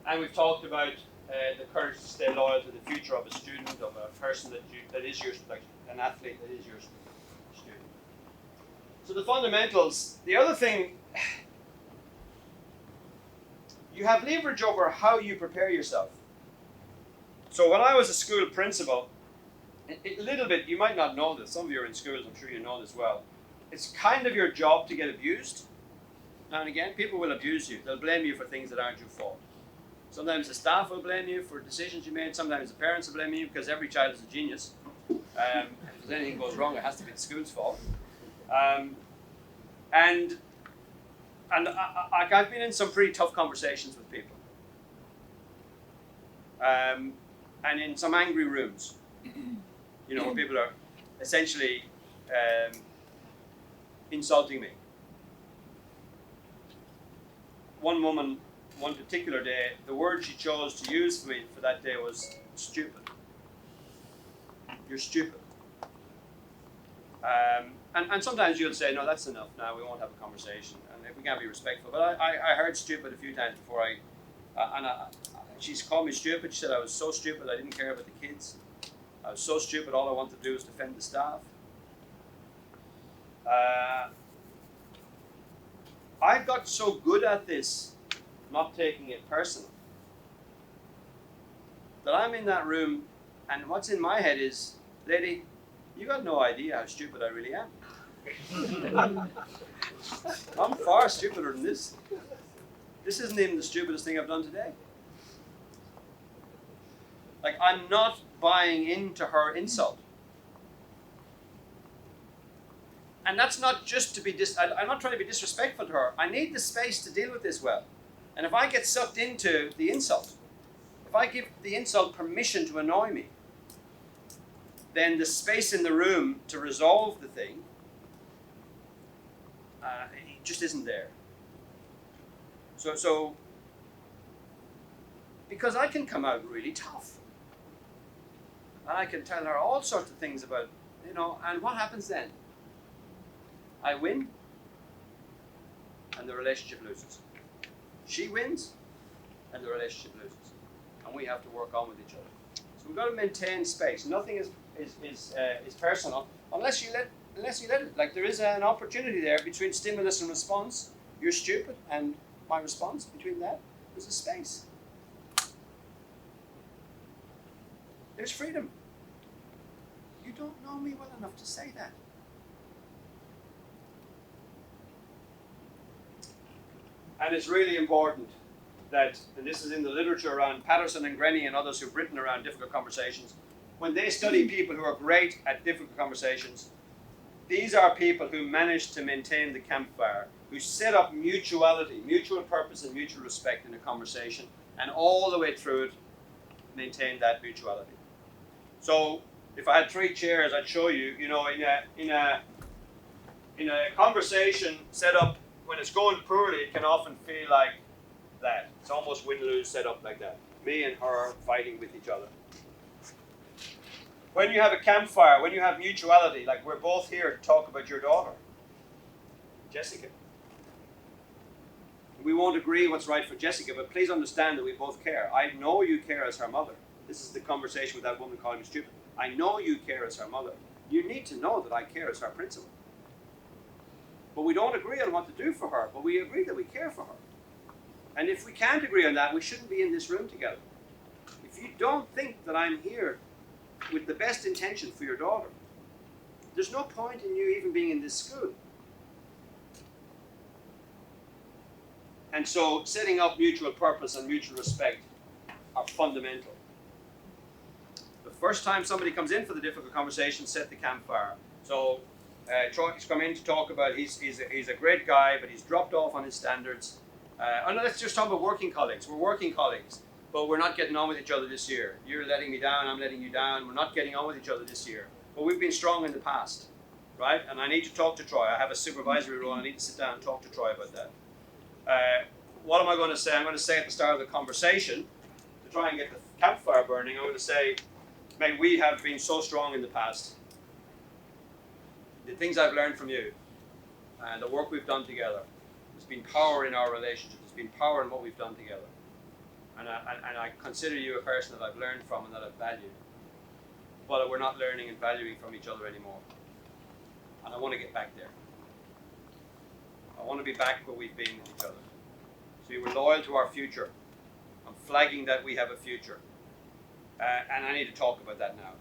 And we've talked about the courage to stay loyal to the future of a student, of a person that is your, like an athlete that is your student. So the fundamentals. The other thing, you have leverage over how you prepare yourself. So when I was a school principal, a little bit, you might not know this, some of you are in schools, I'm sure you know this well. It's kind of your job to get abused. Now and again, people will abuse you. They'll blame you for things that aren't your fault. Sometimes the staff will blame you for decisions you made. Sometimes the parents will blame you because every child is a genius. If anything goes wrong, it has to be the school's fault. And I've been in some pretty tough conversations with people. And in some angry rooms. You know, where people are essentially insulting me. One woman, one particular day, the word she chose to use for me for that day was stupid. You're stupid. And sometimes you'll say, no, that's enough now, we won't have a conversation. And we can't be respectful. But I heard stupid a few times before she's called me stupid. She said I was so stupid I didn't care about the kids. I was so stupid, all I wanted to do was defend the staff. I got so good at this, not taking it personal, that I'm in that room, and what's in my head is, lady, You got no idea how stupid I really am. I'm far stupider than this. This isn't even the stupidest thing I've done today. Like, I'm not buying into her insult. And that's not just to be I'm not trying to be disrespectful to her. I need the space to deal with this well. And if I get sucked into the insult, if I give the insult permission to annoy me, then the space in the room to resolve the thing it just isn't there. So because I can come out really tough. And I can tell her all sorts of things about, and what happens then? I win, and the relationship loses. She wins, and the relationship loses. And we have to work on with each other. So we've got to maintain space. Nothing is personal unless you let it. Like, there is an opportunity there between stimulus and response. You're stupid, and my response, between that, there's a space. There's freedom. You don't know me well enough to say that. And it's really important that, and this is in the literature around Patterson and Grenny and others who've written around difficult conversations, when they study people who are great at difficult conversations, these are people who manage to maintain the campfire, who set up mutuality, mutual purpose and mutual respect in a conversation, and all the way through it, maintain that mutuality. So, if I had 3 chairs, I'd show you, in a conversation set up when it's going poorly, it can often feel like that. It's almost win-lose set up like that. Me and her fighting with each other. When you have a campfire, when you have mutuality, like we're both here to talk about your daughter, Jessica. We won't agree what's right for Jessica, but please understand that we both care. I know you care as her mother. This is the conversation with that woman calling me stupid. I know you care as her mother. You need to know that I care as her principal. But we don't agree on what to do for her, but we agree that we care for her. And if we can't agree on that, we shouldn't be in this room together. If you don't think that I'm here with the best intention for your daughter, there's no point in you even being in this school. And so setting up mutual purpose and mutual respect are fundamental. The first time somebody comes in for the difficult conversation, set the campfire. So Troy's come in to talk about he's a great guy, but he's dropped off on his standards. And let's just talk about working colleagues. We're working colleagues, but we're not getting on with each other this year. You're letting me down, I'm letting you down. We're not getting on with each other this year. But we've been strong in the past, right? And I need to talk to Troy. I have a supervisory role. I need to sit down and talk to Troy about that. What am I going to say? I'm going to say at the start of the conversation, to try and get the campfire burning, I'm going to say, mate, we have been so strong in the past. The things I've learned from you and the work we've done together, there's been power in our relationship. There's been power in what we've done together. And I consider you a person that I've learned from and that I've valued. But we're not learning and valuing from each other anymore. And I want to get back there. I want to be back where we've been with each other. So you were loyal to our future. I'm flagging that we have a future. And I need to talk about that now.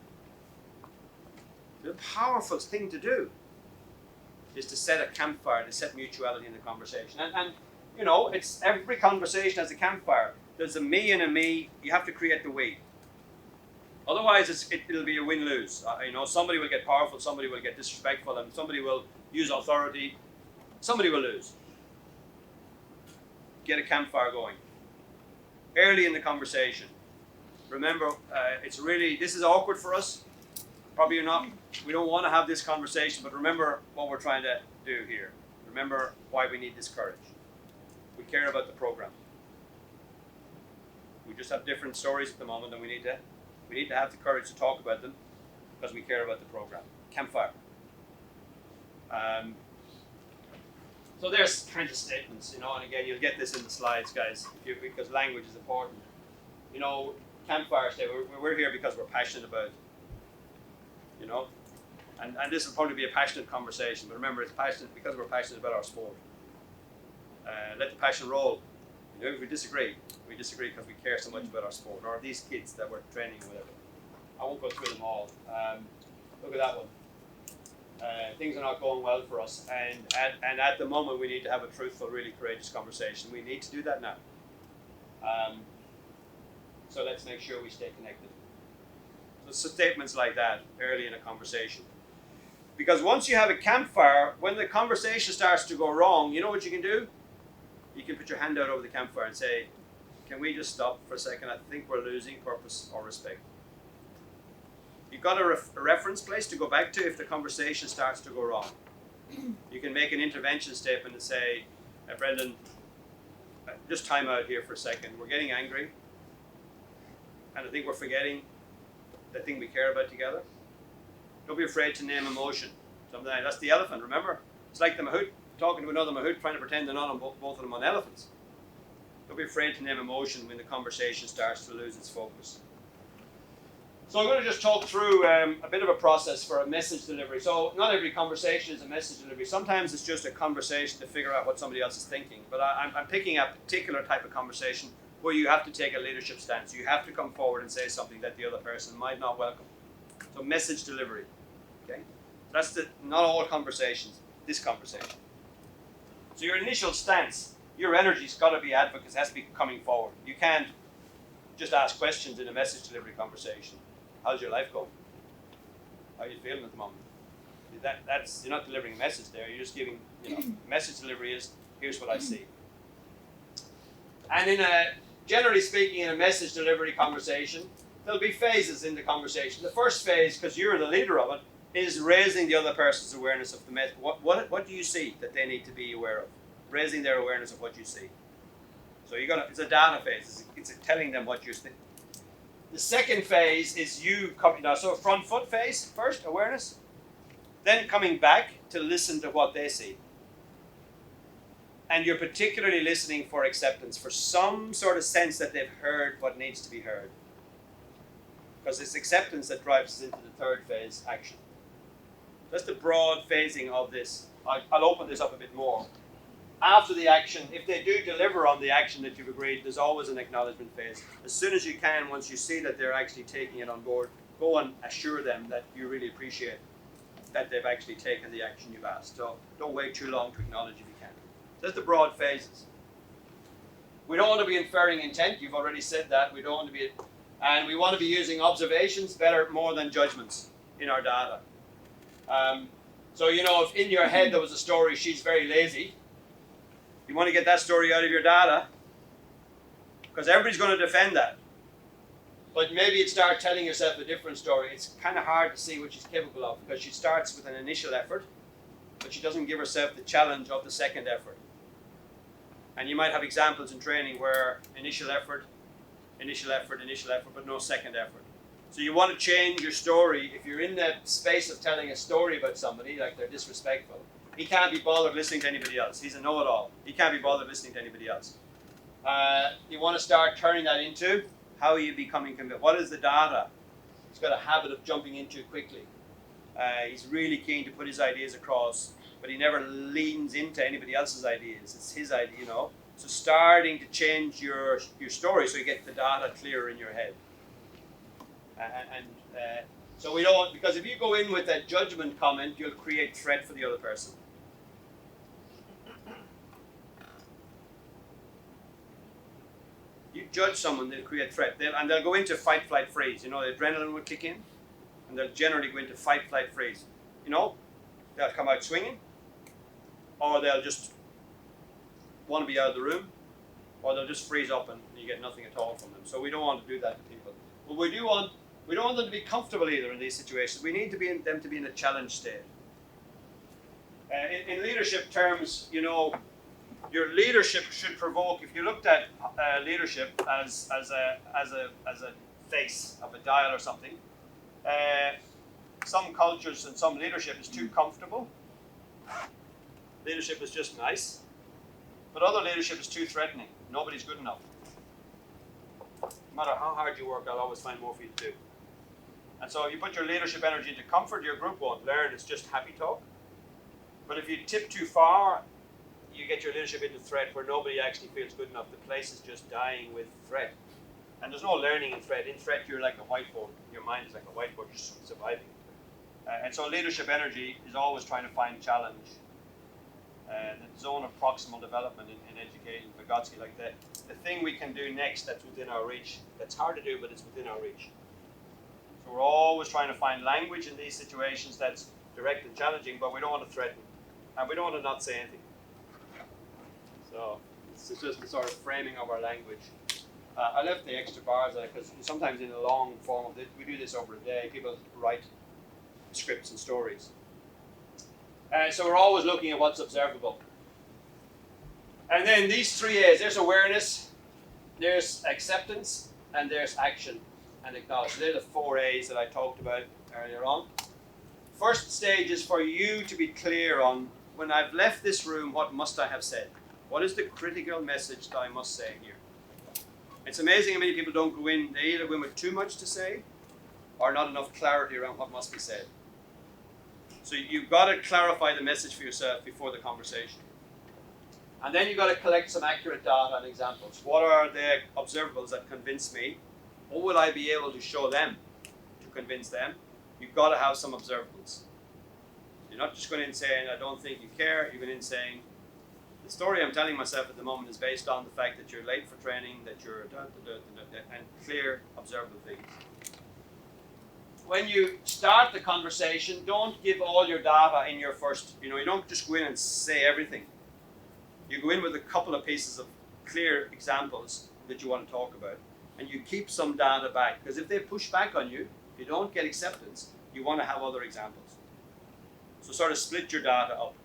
The powerful thing to do is to set a campfire, to set mutuality in the conversation. And it's every conversation has a campfire. There's a me and a me. You have to create the we. Otherwise, it'll be a win-lose. Somebody will get powerful, somebody will get disrespectful, and somebody will use authority. Somebody will lose. Get a campfire going. Early in the conversation. Remember, this is awkward for us. Probably not. We don't want to have this conversation, but remember what we're trying to do here. Remember why we need this courage. We care about the program. We just have different stories at the moment, and we need to have the courage to talk about them because we care about the program. Campfire. So there's kind of statements, and again, you'll get this in the slides, guys, because language is important. Campfire statement. We're here because we're passionate about. And this will probably be a passionate conversation, but remember, it's passionate because we're passionate about our sport. Let the passion roll. If we disagree because we care so much about our sport, or these kids that we're training or whatever. I won't go through them all. Look at that one. things are not going well for us, and at the moment we need to have a truthful, really courageous conversation. We need to do that now. So let's make sure we stay connected. So statements like that early in a conversation. Because once you have a campfire, when the conversation starts to go wrong, you know what you can do? You can put your hand out over the campfire and say, can we just stop for a second? I think we're losing purpose or respect. You've got a reference place to go back to if the conversation starts to go wrong. You can make an intervention statement and say, Brendan, just time out here for a second. We're getting angry. And I think we're forgetting the thing we care about together. Don't be afraid to name emotion. Something like, that's the elephant, remember? It's like the mahout talking to another mahout trying to pretend they're not on both of them on elephants. Don't be afraid to name emotion when the conversation starts to lose its focus. So I'm going to just talk through a bit of a process for a message delivery. So not every conversation is a message delivery. Sometimes it's just a conversation to figure out what somebody else is thinking. But I'm picking a particular type of conversation where you have to take a leadership stance. You have to come forward and say something that the other person might not welcome. So message delivery. Okay? That's not all conversations, this conversation. So your initial stance, your energy's got to be advocates, has to be coming forward. You can't just ask questions in a message delivery conversation. How's your life going? How are you feeling at the moment? That's you're not delivering a message there. You're just giving, message delivery is, here's what I see. And generally speaking, in a message delivery conversation, there'll be phases in the conversation. The first phase, because you're the leader of it, is raising the other person's awareness of the message. What do you see that they need to be aware of? Raising their awareness of what you see. So it's a data phase. It's telling them what you're thinking. The second phase is you coming now. So front foot phase first, awareness. Then coming back to listen to what they see. And you're particularly listening for acceptance, for some sort of sense that they've heard what needs to be heard. Because it's acceptance that drives us into the third phase, action. That's the broad phasing of this. I'll open this up a bit more. After the action, if they do deliver on the action that you've agreed, there's always an acknowledgement phase. As soon as you can, once you see that they're actually taking it on board, go and assure them that you really appreciate that they've actually taken the action you've asked. So don't wait too long to acknowledge if you can. That's the broad phases. We don't want to be inferring intent. You've already said that. We don't want to be, and we want to be using observations more than judgments in our data. So if in your head there was a story, she's very lazy, you want to get that story out of your data, because everybody's going to defend that. But maybe you'd start telling yourself a different story. It's kind of hard to see what she's capable of, because she starts with an initial effort, but she doesn't give herself the challenge of the second effort. And you might have examples in training where initial effort, but no second effort. So you want to change your story. If you're in that space of telling a story about somebody, like they're disrespectful, he can't be bothered listening to anybody else. He's a know-it-all. He can't be bothered listening to anybody else. You want to start turning that into, how are you becoming convinced? What is the data? He's got a habit of jumping into quickly. He's really keen to put his ideas across, but he never leans into anybody else's ideas. It's his idea, So starting to change your story so you get the data clearer in your head. So we don't, because if you go in with a judgment comment, you'll create threat for the other person. You judge someone, they'll create threat. They'll go into fight, flight, freeze. The adrenaline will kick in, and they'll generally go into fight, flight, freeze. They'll come out swinging, or they'll just want to be out of the room, or they'll just freeze up and you get nothing at all from them. So we don't want to do that to people. But we don't want them to be comfortable either in these situations. We need them to be in a challenge state. In leadership terms, your leadership should provoke. If you looked at leadership as a face of a dial or something, some cultures and some leadership is too comfortable. Leadership is just nice, but other leadership is too threatening. Nobody's good enough. No matter how hard you work, I'll always find more for you to do. And so if you put your leadership energy into comfort, your group won't learn. It's just happy talk. But if you tip too far, you get your leadership into threat where nobody actually feels good enough. The place is just dying with threat. And there's no learning in threat. In threat, you're like a whiteboard. Your mind is like a whiteboard, just surviving. And so leadership energy is always trying to find challenge. The zone of proximal development in education, Vygotsky, like the thing we can do next that's within our reach. That's hard to do, but it's within our reach. So we're always trying to find language in these situations that's direct and challenging, but we don't want to threaten. And we don't want to not say anything. So it's just the sort of framing of our language. I left the extra bars there because sometimes in a long form of this, we do this over a day, people write scripts and stories. So we're always looking at what's observable. And then these 3 A's, there's awareness, there's acceptance, and there's action and acknowledge. So they're the 4 A's that I talked about earlier on. First stage is for you to be clear on, when I've left this room, what must I have said? What is the critical message that I must say here? It's amazing how many people don't go in, they either go in with too much to say or not enough clarity around what must be said. So you've got to clarify the message for yourself before the conversation. And then you've got to collect some accurate data and examples. What are the observables that convince me? What will I be able to show them to convince them? You've got to have some observables. You're not just going in saying, I don't think you care. You're going in saying, the story I'm telling myself at the moment is based on the fact that you're late for training, that you're and clear, observable things. When you start the conversation, don't give all your data in your first, you don't just go in and say everything. You go in with a couple of pieces of clear examples that you want to talk about, and you keep some data back, because if they push back on you, you don't get acceptance, you want to have other examples. So sort of split your data up.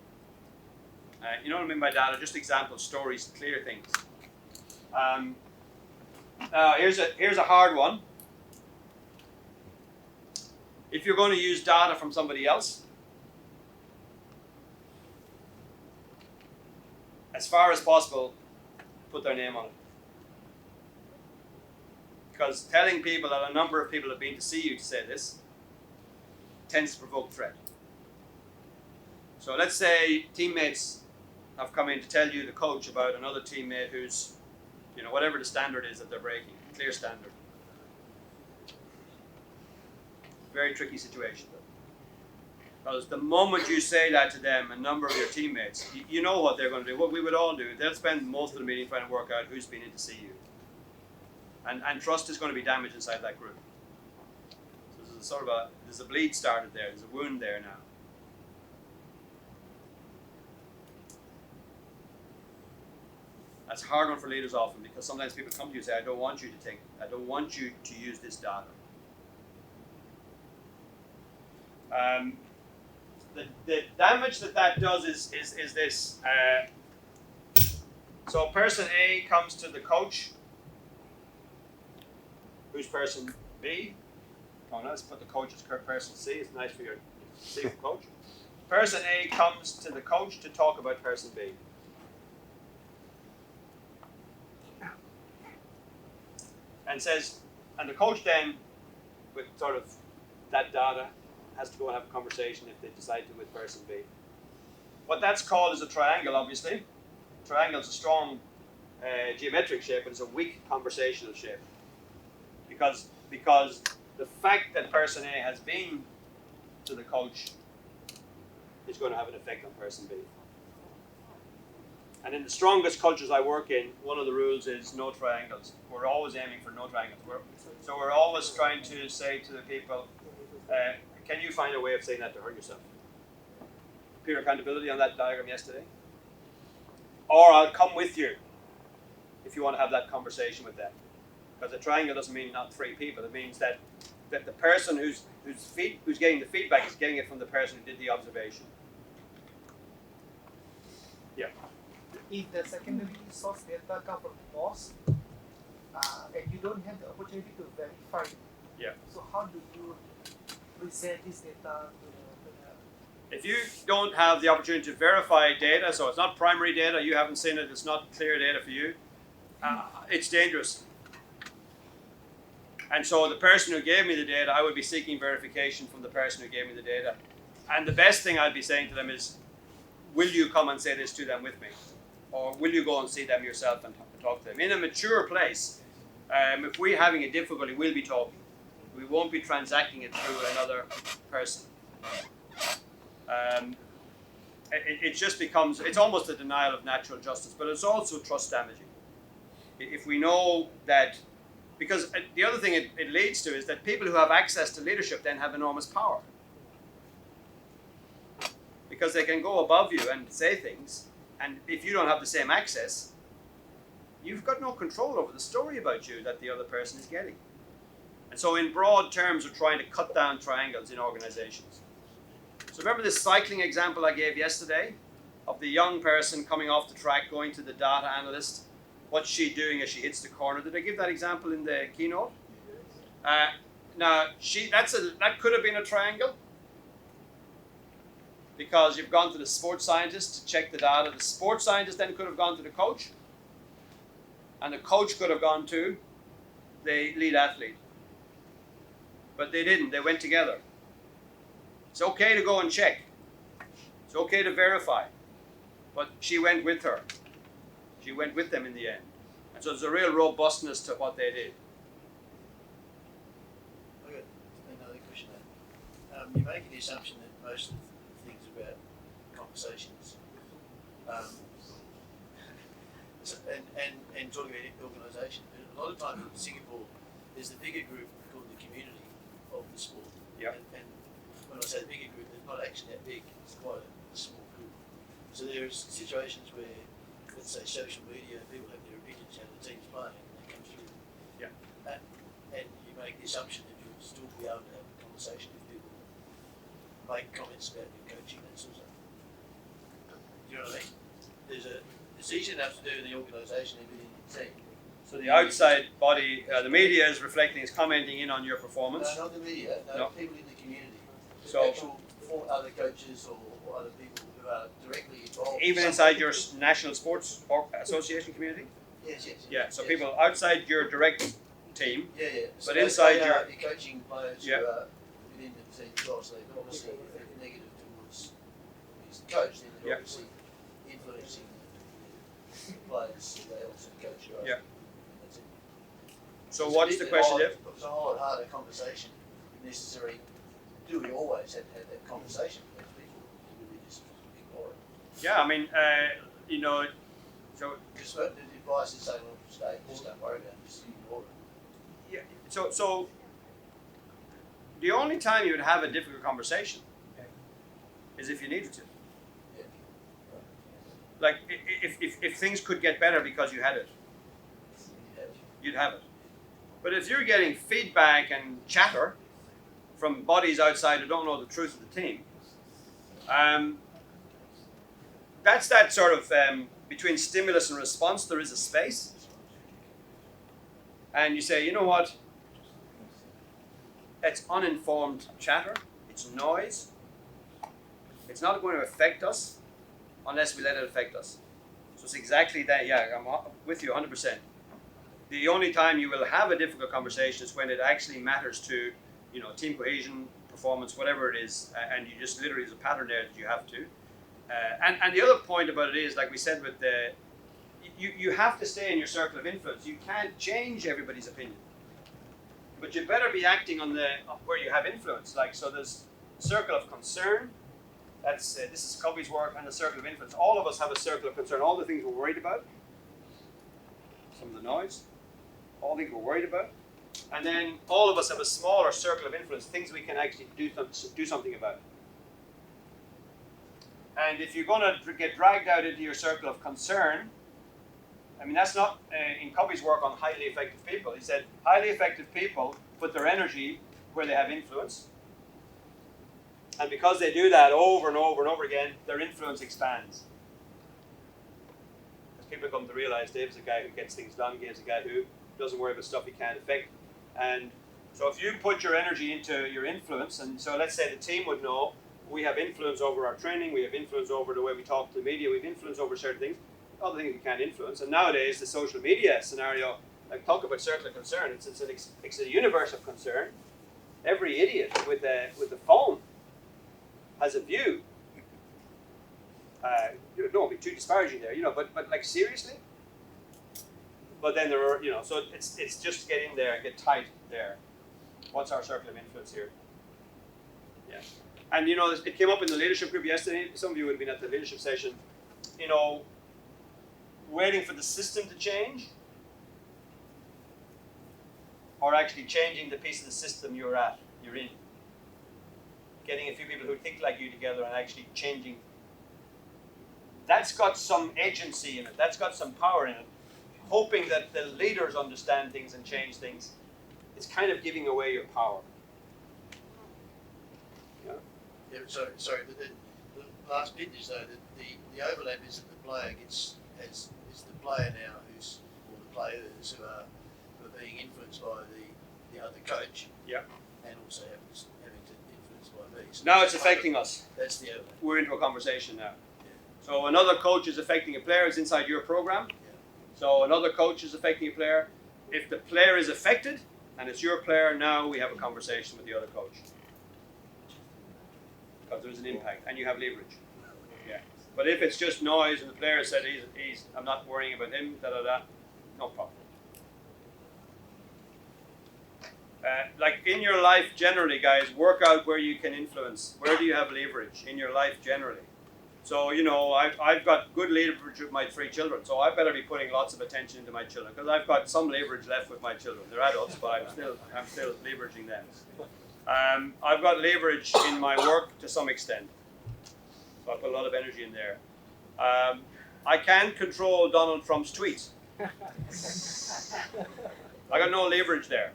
You know what I mean by data? Just examples, stories, clear things. Here's a hard one. If you're going to use data from somebody else, as far as possible, put their name on it. Because telling people that a number of people have been to see you to say this tends to provoke threat. So let's say teammates have come in to tell you, the coach, about another teammate who's, whatever the standard is that they're breaking, clear standard. Very tricky situation. Because the moment you say that to them, a number of your teammates, you know what they're going to do. What we would all do, they'll spend most of the meeting trying to work out who's been in to see you. And trust is going to be damaged inside that group. So there's a bleed started there, there's a wound there now. That's a hard one for leaders often, because sometimes people come to you and say, I don't want you to use this data. The damage that does is this. So person A comes to the coach. Who's person B? Oh, let's put the coach as person C. It's nice for your C for coach. Person A comes to the coach to talk about person B. And the coach then, with sort of that data, has to go and have a conversation if they decide to with person B. What that's called is a triangle, obviously. Triangle is a strong geometric shape, but it's a weak conversational shape. Because the fact that person A has been to the coach is going to have an effect on person B. And in the strongest cultures I work in, one of the rules is no triangles. We're always aiming for no triangles. So we're always trying to say to the people, can you find a way of saying that to hurt yourself? Peer accountability on that diagram yesterday. Or I'll come with you if you want to have that conversation with them. Because a triangle doesn't mean not 3 people. It means that the person who's getting the feedback is getting it from the person who did the observation. Yeah. If the secondary source data come from boss, and you don't have the opportunity to verify it, Yeah. so how do you present this data to the If you don't have the opportunity to verify data, so it's not primary data, you haven't seen it, it's not clear data for you, it's dangerous. And so the person who gave me the data, I would be seeking verification from the person who gave me the data. And the best thing I'd be saying to them is, will you come and say this to them with me? Or will you go and see them yourself and talk to them? In a mature place, if we're having a difficulty, we'll be talking. We won't be transacting it through another person. It just becomes, it's almost a denial of natural justice, but it's also trust damaging. If we know that, because the other thing it leads to is that people who have access to leadership then have enormous power. Because they can go above you and say things, and if you don't have the same access, you've got no control over the story about you that the other person is getting. And so in broad terms, we're trying to cut down triangles in organizations. So remember this cycling example I gave yesterday of the young person coming off the track, going to the data analyst. What's she doing as she hits the corner? Did I give that example in the keynote? Now, that could have been a triangle, because you've gone to the sports scientist to check the data. The sports scientist then could have gone to the coach, and the coach could have gone to the lead athlete. But they didn't. They went together. It's okay to go and check. It's okay to verify. But she went with her. She went with them in the end. And so there's a real robustness to what they did. I've got another question there. You make the assumption that most of the things about conversations and talking about organisation, a lot of times in Singapore there's the bigger group called the community of the sport. Yep. And when I say the bigger group, they're not actually that big, it's quite a small group. So there's situations where, let's say social media, people have their opinions how the team's playing and they come through. Yeah. And you make the assumption that you'll still be able to have a conversation with people, make comments about your coaching, that sort of stuff. Do you know what I mean? It's easy enough to do in the organisation and within your team. So the outside body, the media is reflecting, is commenting in on your performance. No, not the media, No. people in the community. So- Actual other coaches or other people who are directly involved. Even inside your national sports association community? Yes. Yeah, so yes. people outside your direct team. Yeah. But they inside are your- the coaching players Yeah. who are within the team as well, so they obviously, if they're negative towards his coach, then they're Yeah. obviously influencing the players who they also coach, right? Yeah. That's it. So It's what's a the bit question, hard- Jeff? It's a whole lot harder conversation necessary. Do we always have to have that conversation with those people? Do we just ignore it? Yeah, I mean, so Because the advice is saying, well, stay, just don't worry about it, just ignore it. yeah, so the only time you would have a difficult conversation is if you needed to. Yeah. Like if things could get better because you had it, Yeah. you'd have it. But if you're getting feedback and chatter from bodies outside who don't know the truth of the team, that's that sort of between stimulus and response, there is a space. And you say, you know what? It's uninformed chatter. It's noise. It's not going to affect us unless we let it affect us. So it's exactly that. Yeah, I'm with you 100%. The only time you will have a difficult conversation is when it actually matters to, team cohesion, performance, whatever it is, and you just literally, there's a pattern there that you have to. And the other point about it is, like we said, with you have to stay in your circle of influence. You can't change everybody's opinion, but you better be acting on where you have influence. Like, so there's a circle of concern. That's this is Covey's work, and the circle of influence. All of us have a circle of concern. All the things we're worried about, some of the noise, all the things we're worried about, and then all of us have a smaller circle of influence. Things we can actually do something about. And if you're going to get dragged out into your circle of concern, I mean, that's not in Covey's work on highly effective people. He said highly effective people put their energy where they have influence. And because they do that over and over and over again, their influence expands. As people come to realize Dave's a guy who gets things done, Dave's a guy who doesn't worry about stuff he can't affect. And so if you put your energy into your influence, and so let's say the team would know, we have influence over our training, we have influence over the way we talk to the media, we have influence over certain things, other things we can't influence. And nowadays, the social media scenario, like talk about circle of concern, it's a universe of concern. Every idiot with the phone has a view. Don't be too disparaging there, but like seriously. But then there are, so it's just get in there, get tight there. What's our circle of influence here? Yeah. And you know, it came up in the leadership group yesterday. Some of you would have been at the leadership session. You know, waiting for the system to change, or actually changing the piece of the system you're in. Getting a few people who think like you together and actually changing. That's got some agency in it. That's got some power in it. Hoping that the leaders understand things and change things. It's kind of giving away your power. Yeah, sorry, but the last bit is though that the overlap is that the player is the player now or the players who are being influenced by the other coach. Yeah. And also having to influence by me. So Now it's affecting us. That's the overlap. We're into a conversation now. Yeah. So another coach is affecting a player. It's inside your program. Yeah. So another coach is affecting a player. If the player is affected and it's your player, now we have a conversation with the other coach. Because there's an impact and you have leverage. Yeah. But if it's just noise and the player said I'm not worrying about him, no problem. Like in your life generally, guys, work out where you can influence. Where do you have leverage in your life generally? So, you know, I've got good leverage with my 3 children, so I better be putting lots of attention into my children because I've got some leverage left with my children. They're adults, but I'm still leveraging them. I've got leverage in my work to some extent, so I put a lot of energy in there. I can't control Donald Trump's tweets. I got no leverage there.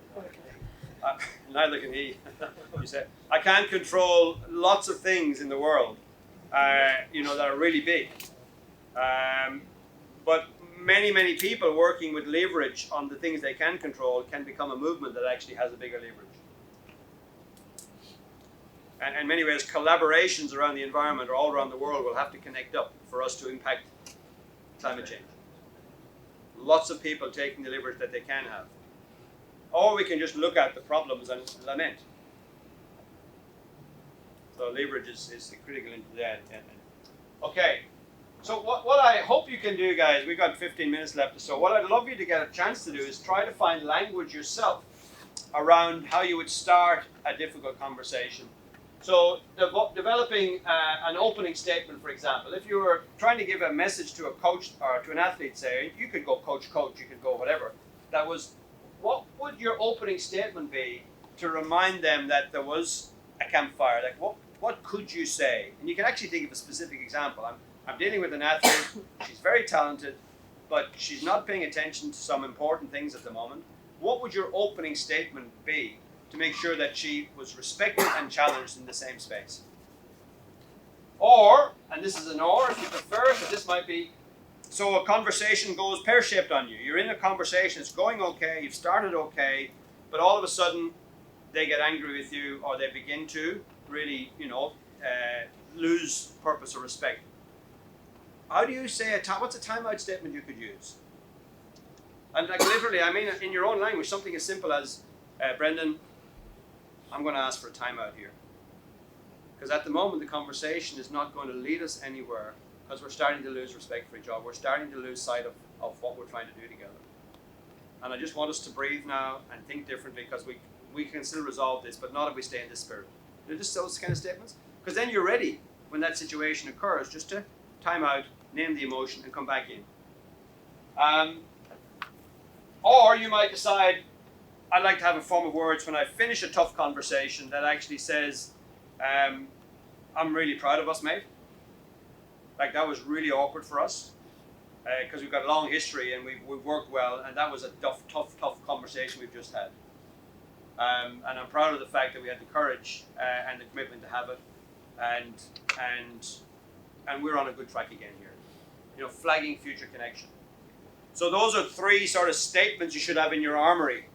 Neither can he. You said I can't control lots of things in the world, you know, that are really big. But many people working with leverage on the things they can control can become a movement that actually has a bigger leverage. And in many ways, collaborations around the environment or all around the world will have to connect up for us to impact climate change. Lots of people taking the leverage that they can have. Or we can just look at the problems and lament. So leverage is critical into that. Okay, so what I hope you can do, guys, we've got 15 minutes left or so. What I'd love you to get a chance to do is try to find language yourself around how you would start a difficult conversation. So developing an opening statement, for example. If you were trying to give a message to a coach or to an athlete, say, you could go coach, you could go whatever. What would your opening statement be to remind them that there was a campfire? Like what could you say? And you can actually think of a specific example. I'm dealing with an athlete, she's very talented, but she's not paying attention to some important things at the moment. What would your opening statement be to make sure that she was respected and challenged in the same space? Or, and this is an or if you prefer, but this might be, so a conversation goes pear-shaped on you. You're in a conversation, it's going okay, you've started okay, but all of a sudden they get angry with you or they begin to really, lose purpose or respect. How do you say what's a timeout statement you could use? And like literally, I mean, in your own language, something as simple as, Brendan, I'm going to ask for a timeout here. Because at the moment, the conversation is not going to lead us anywhere because we're starting to lose respect for each other. We're starting to lose sight of what we're trying to do together. And I just want us to breathe now and think differently because we can still resolve this, but not if we stay in this spirit. Just those kind of statements. Because then you're ready when that situation occurs just to time out, name the emotion, and come back in. Or you might decide, I'd like to have a form of words when I finish a tough conversation that actually says, I'm really proud of us, mate. Like that was really awkward for us because we've got a long history and we've worked well, and that was a tough conversation we've just had. And I'm proud of the fact that we had the courage and the commitment to have it, and we're on a good track again here. Flagging future connection. So those are 3 sort of statements you should have in your armory.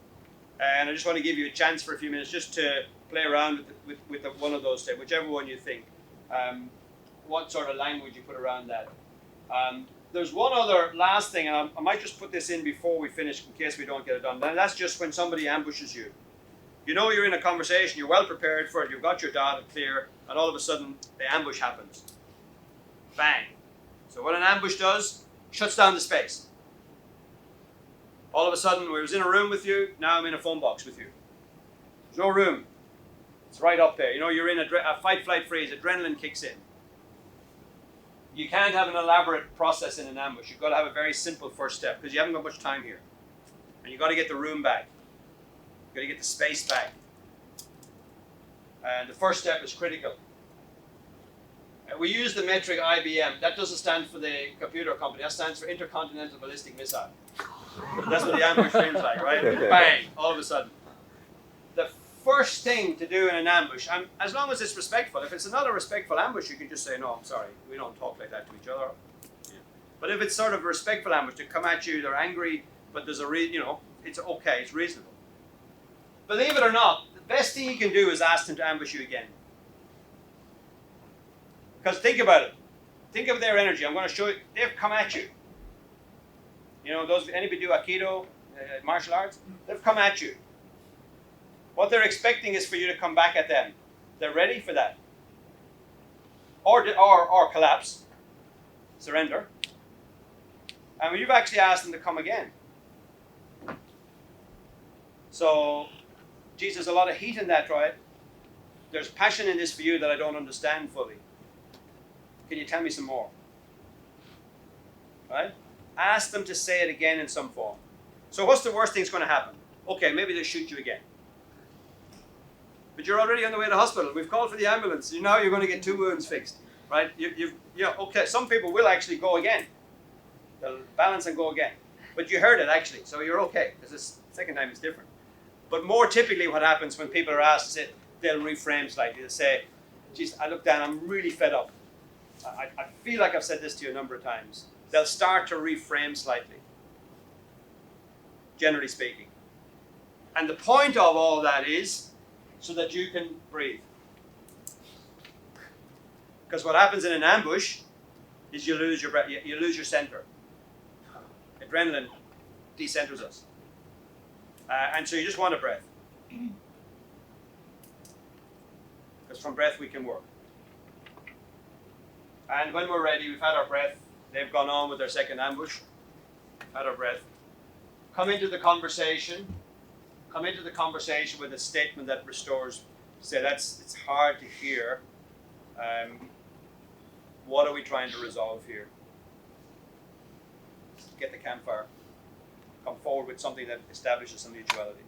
And I just want to give you a chance for a few minutes just to play around with one of those statements, whichever one you think. What sort of language you put around that. There's one other last thing, and I might just put this in before we finish in case we don't get it done. And that's just when somebody ambushes you. You're in a conversation, you're well prepared for it, you've got your data clear, and all of a sudden the ambush happens. Bang. So what an ambush does, shuts down the space. All of a sudden, I was in a room with you, now I'm in a phone box with you. There's no room. It's right up there. You know, you're in a fight, flight freeze. Adrenaline kicks in. You can't have an elaborate process in an ambush. You've got to have a very simple first step because you haven't got much time here. And you've got to get the room back. You've got to get the space back. And the first step is critical. We use the metric IBM. That doesn't stand for the computer company. That stands for Intercontinental Ballistic Missile. That's what the ambush feels like, right? Bang, all of a sudden. The first thing to do in an ambush, and as long as it's respectful, if it's not a respectful ambush, you can just say, no, I'm sorry, we don't talk like that to each other. Yeah. But if it's sort of a respectful ambush, they come at you, they're angry, but there's it's okay, it's reasonable. Believe it or not, the best thing you can do is ask them to ambush you again. Because think about it. Think of their energy. I'm going to show you. They've come at you. You know, anybody do Aikido, martial arts? They've come at you. What they're expecting is for you to come back at them. They're ready for that. Or collapse. Surrender. And you've actually asked them to come again. So, geez, there's a lot of heat in that, right? There's passion in this for you that I don't understand fully. Can you tell me some more? Right? Ask them to say it again in some form. So what's the worst thing that's going to happen? Okay, maybe they'll shoot you again. But you're already on the way to the hospital. We've called for the ambulance. Now you're going to get 2 wounds fixed. Right? Okay, some people will actually go again. They'll balance and go again. But you heard it actually, so you're okay. Because this second time is different. But more typically what happens when people are asked to say, they'll reframe slightly. They'll say, geez, I look down, I'm really fed up. I feel like I've said this to you a number of times. They'll start to reframe slightly, generally speaking. And the point of all that is so that you can breathe. Because what happens in an ambush is you lose your breath, you lose your center. Adrenaline decenters us. And so you just want a breath. Because from breath we can work. And when we're ready, we've had our breath. They've gone on with their second ambush. Had our breath. Come into the conversation. Come into the conversation with a statement that restores. Say, it's hard to hear. What are we trying to resolve here? Get the campfire. Come forward with something that establishes some mutuality.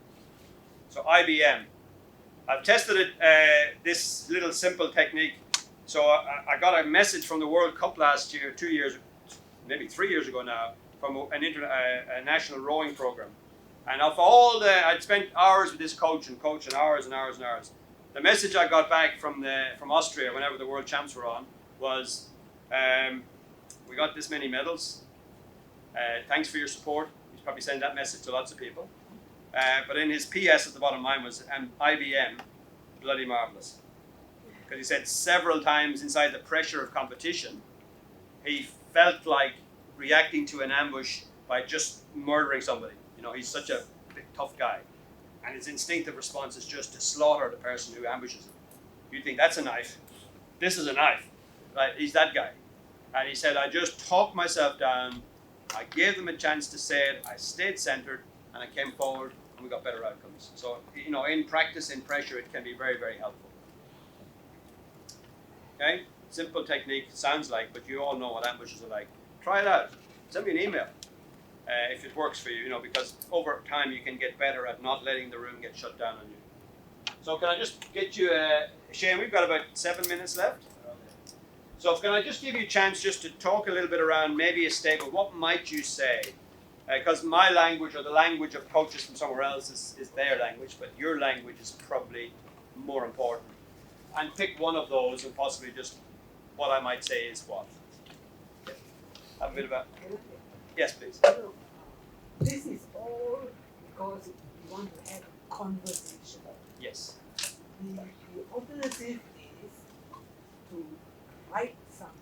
So IBM. I've tested it, this little simple technique. So I got a message from the World Cup last year, 2 years, maybe 3 years ago now, from a national rowing program. And of all I'd spent hours with this coach and hours and hours and hours. The message I got back from Austria, whenever the world champs were on, was, we got this many medals. Thanks for your support. He's probably sending that message to lots of people. But in his PS at the bottom line was, IBM, bloody marvelous. Because he said several times inside the pressure of competition, he felt like reacting to an ambush by just murdering somebody. You know, he's such a big, tough guy. And his instinctive response is just to slaughter the person who ambushes him. You think, that's a knife. This is a knife. Right? He's that guy. And he said, I just talked myself down. I gave them a chance to say it. I stayed centered. And I came forward. And we got better outcomes. So, you know, in practice, in pressure, it can be very, very helpful. Okay? Simple technique, sounds like, but you all know what ambushes are like. Try it out. Send me an email if it works for you, because over time you can get better at not letting the room get shut down on you. So can I just get you, Shane, we've got about 7 minutes left. So can I just give you a chance just to talk a little bit around maybe a statement. What might you say? Because my language or the language of coaches from somewhere else is their language, but your language is probably more important. And pick one of those and possibly just what I might say is what. Have a bit of a... Yes, please. This is all because you want to have a conversation. Yes. The alternative is to write something.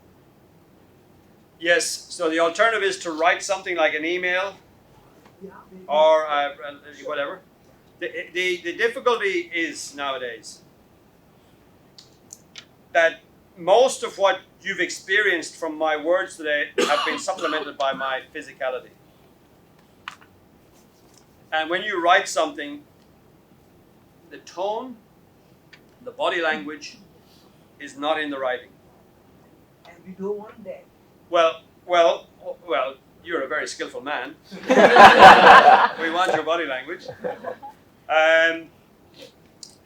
Yes, so the alternative is to write something like an email Yeah, maybe. or whatever. The difficulty is nowadays that most of what you've experienced from my words today have been supplemented by my physicality. And when you write something, the tone The body language is not in the writing. And we don't want that. Well, you're a very skillful man. We want your body language.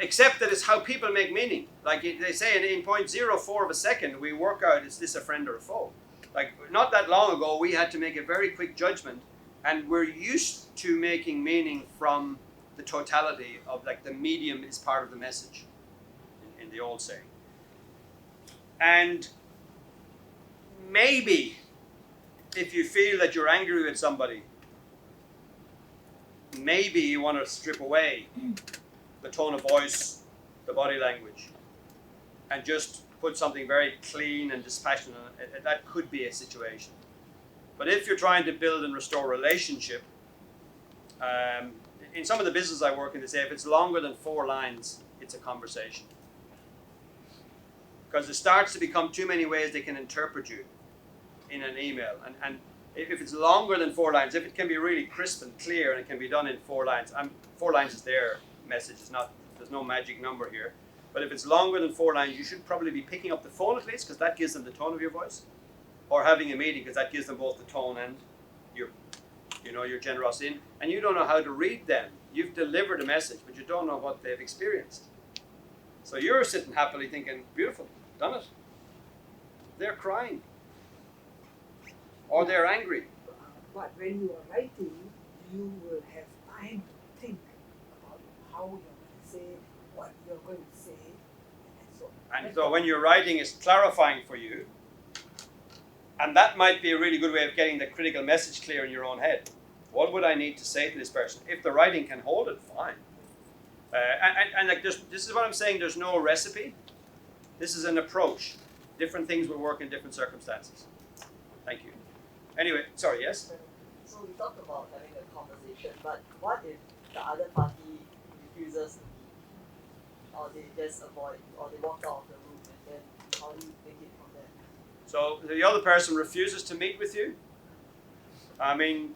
Except that it's how people make meaning. Like they say in 0.04 of a second, we work out, is this a friend or a foe? Like not that long ago, we had to make a very quick judgment, and we're used to making meaning from the totality of, like, the medium is part of the message, in the old saying. And maybe if you feel that you're angry with somebody, maybe you want to strip away the tone of voice, the body language, and just put something very clean and dispassionate. That could be a situation. But if you're trying to build and restore relationship, in some of the business I work in, they say if it's longer than 4 lines, it's a conversation. Because it starts to become too many ways they can interpret you in an email. And if it's longer than 4 lines, if it can be really crisp and clear and it can be done in 4 lines, 4 lines is their message, it's not, there's no magic number here. But if it's longer than 4 lines, you should probably be picking up the phone at least, because that gives them the tone of your voice. Or having a meeting, because that gives them both the tone and your generosity. And you don't know how to read them. You've delivered a message, but you don't know what they've experienced. So you're sitting happily thinking, beautiful, done it. They're crying. Or they're angry. But when you are writing, you will have time to think about how you're going to say, what you're going to say, and so on. And so when you're writing, it's clarifying for you. And that might be a really good way of getting the critical message clear in your own head. What would I need to say to this person? If the writing can hold it, fine. And like this is what I'm saying, there's no recipe. This is an approach. Different things will work in different circumstances. Thank you. Anyway, sorry, yes? So we talked about having a conversation, but what if the other party refuses to meet, or they just avoid, or they walk out of the room, and then how do you take it from there? So the other person refuses to meet with you? I mean,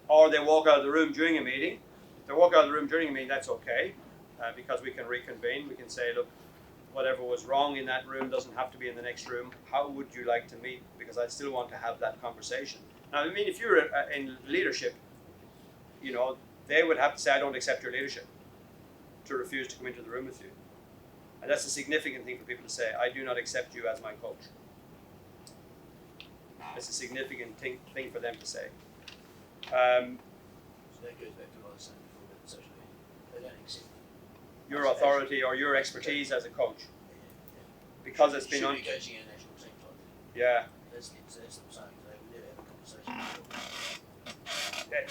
or they walk out of the room during a meeting. If they walk out of the room during a meeting, that's okay, because we can reconvene. We can say, look, whatever was wrong in that room doesn't have to be in the next room. How would you like to meet? Because I still want to have that conversation. Now, I mean, if you're in leadership, you know, they would have to say, I don't accept your leadership, to refuse to come into the room with you. And that's a significant thing for people to say, I do not accept you as my coach. That's a significant thing for them to say. So that goes back to what I was saying before about social media. They don't accept Your authority or your expertise as a coach. Because it's been should on. be coaching a national team type thing. Yeah. That's what I'm saying. They would never have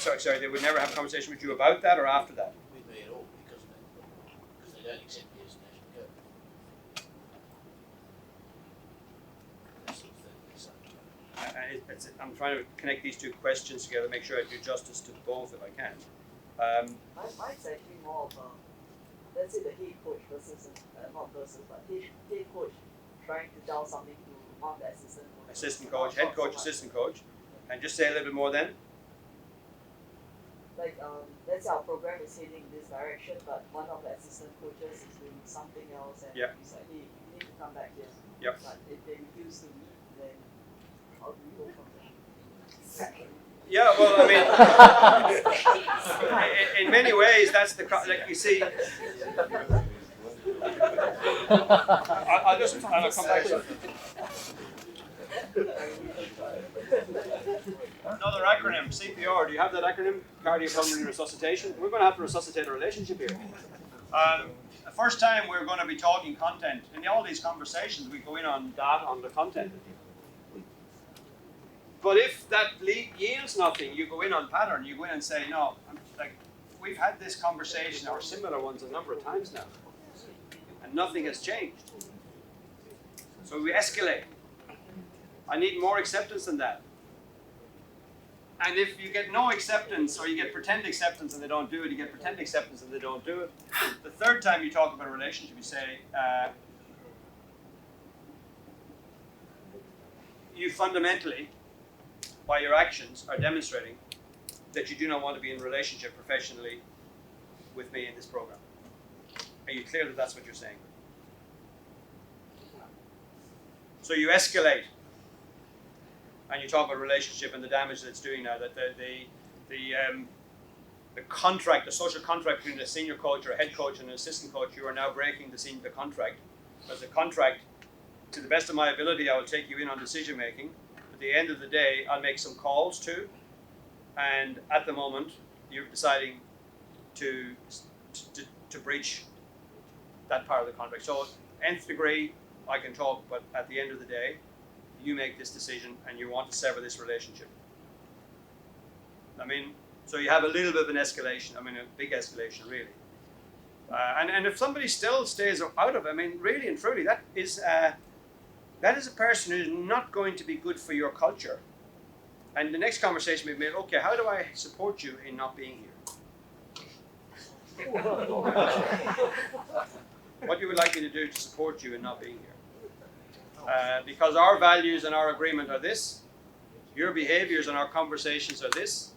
a conversation Sorry, they would never have a conversation with you about that or after that? with me at all because of that. Because they don't accept me as a national coach. That sort of thing. So, I'm trying to connect these two questions together, make sure I do justice to both if I can. Mine's actually more of a, let's say the head coach versus, not versus, but head coach trying to tell something to one of the assistant coaches. Assistant coach, head coach, assistant coach. And just say a little bit more then. Like, let's say our program is heading in this direction, but one of the assistant coaches is doing something else, and he's like, hey, you need to come back here. Yep. But if they refuse to meet, then how do we go from there? Yeah, well, I mean, in many ways, that's the, like you see, I'll come back to it. Another acronym, CPR. Do you have that acronym? Cardiopulmonary resuscitation. We're going to have to resuscitate a relationship here. The first time we're going to be talking content. In all these conversations, we go in on data, on the content. But if that yields nothing, you go in on pattern. You go in and say, no, like we've had this conversation or similar ones a number of times now, and nothing has changed. So we escalate. I need more acceptance than that. And if you get no acceptance, or you get pretend acceptance and they don't do it, you get pretend acceptance and they don't do it. The third time you talk about a relationship, you say, you fundamentally, by your actions, are demonstrating that you do not want to be in relationship professionally with me in this program. Are you clear that that's what you're saying? So you escalate, and you talk about relationship and the damage that it's doing now. That the contract, the social contract between a senior coach or a head coach and an assistant coach, you are now breaking the contract. Because the contract, to the best of my ability, I will take you in on decision making. At the end of the day, I'll make some calls too. And at the moment, you're deciding to breach that part of the contract. So, nth degree, I can talk, but at the end of the day, you make this decision and you want to sever this relationship. I mean, so you have a little bit of an escalation. I mean, a big escalation, really. And if somebody still stays out of it, I mean, really and truly, that is a person who's not going to be good for your culture. And the next conversation we've made, okay, how do I support you in not being here? What you would like me to do to support you in not being here? Because our values and our agreement are this, your behaviors and our conversations are this.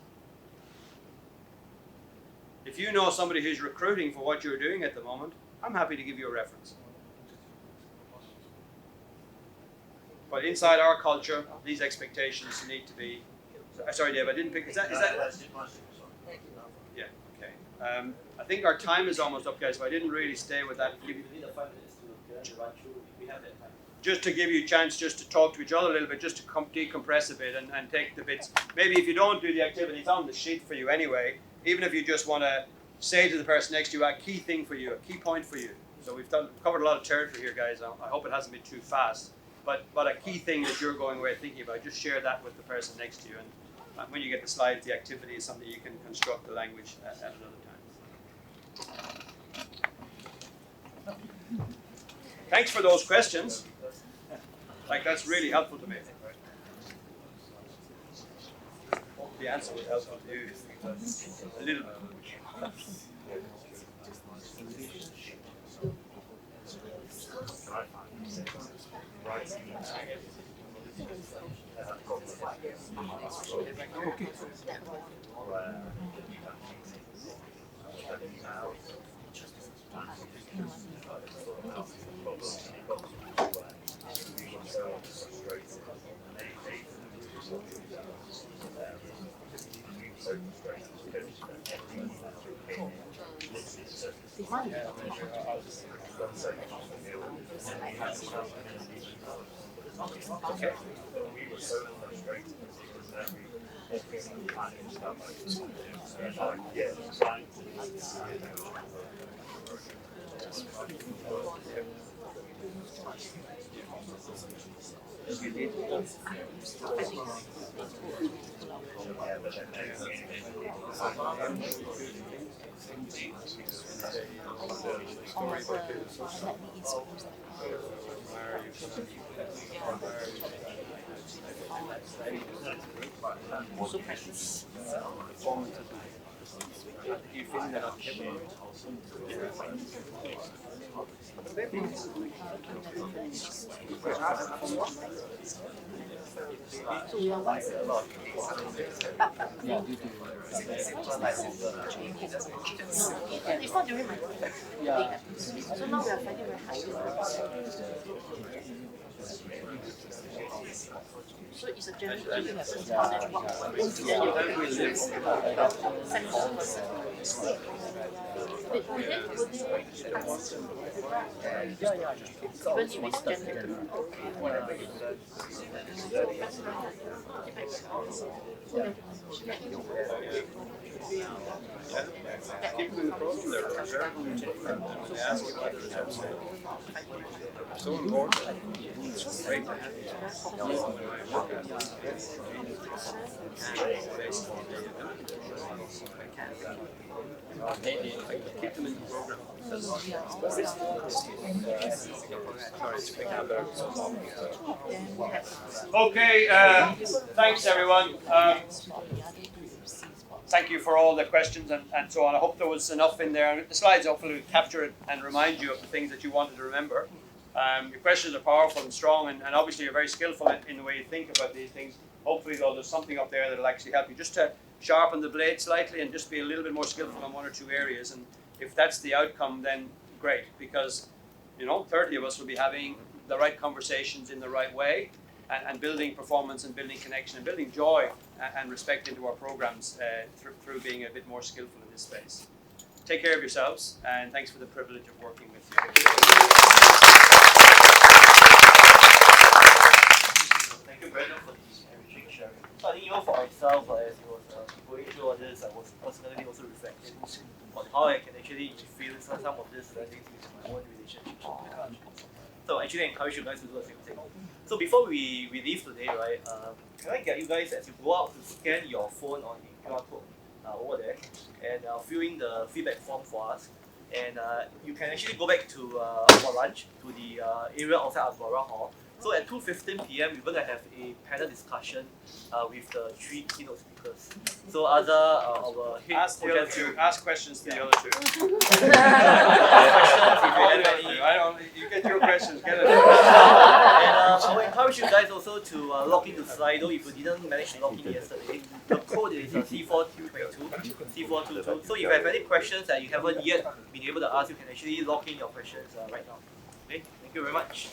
If you know somebody who's recruiting for what you're doing at the moment, I'm happy to give you a reference. But inside our culture, these expectations need to be. Sorry, Dave, I didn't pick. Is that? Yeah. Okay. I think our time is almost up, guys. But I didn't really stay with that. We need 5 minutes to run through. We have that time. Just to give you a chance, just to talk to each other a little bit, just to decompress a bit and take the bits. Maybe if you don't do the activity, it's on the sheet for you anyway. Even if you just want to say to the person next to you a key thing for you, a key point for you. So we've covered a lot of territory here, guys. I hope it hasn't been too fast. But a key thing that you're going away thinking about, just share that with the person next to you. And when you get the slides, the activity is something you can construct the language at another time. Thanks for those questions. Like, that's really helpful to me. Hope the answer was helpful to you. A little bit. Okay. We were so frustrated because every single time it stuff You think that it's not during my thing. So now we are finding very hard. So it's a journey to you have to tell them what then you send to the person. Would they even if it's gender? keep them in the program, they're very different. They ask you whether it's so important. It's great to have keep them in the program. Okay, thanks everyone. Thank you for all the questions and so on. I hope there was enough in there. The slides hopefully will capture it and remind you of the things that you wanted to remember. Your questions are powerful and strong, and obviously you're very skillful in the way you think about these things. Hopefully, though, there's something up there that will actually help you just to sharpen the blade slightly and just be a little bit more skillful in 1 or 2 areas. And if that's the outcome, then great, because 30 of us will be having the right conversations in the right way, and building performance and building connection and building joy and respect into our programs through being a bit more skillful in this space. Take care of yourselves, and thanks for the privilege of working with you. Thank you, Brendan, for this enriching sharing. So I think even for myself, as I was going through all this, I was personally also reflecting on how I can actually infuse some of this learning into my own relationships with the country. So actually I encourage you guys to do the same thing. So before we leave today, right, can I get you guys, as you go out, to scan your phone on the QR code over there and fill in the feedback form for us. And you can actually go back to for lunch to the area outside Agora Hall. So at 2:15 p.m. we're going to have a panel discussion with the 3 keynote speakers. So other our head Ask the other two. Ask questions to the other two. You get your questions. Get it. And I will encourage you guys also to log into Slido if you didn't manage to log in yesterday. The code is C4222. So if you have any questions that you haven't yet been able to ask, you can actually log in your questions right now. Okay, thank you very much.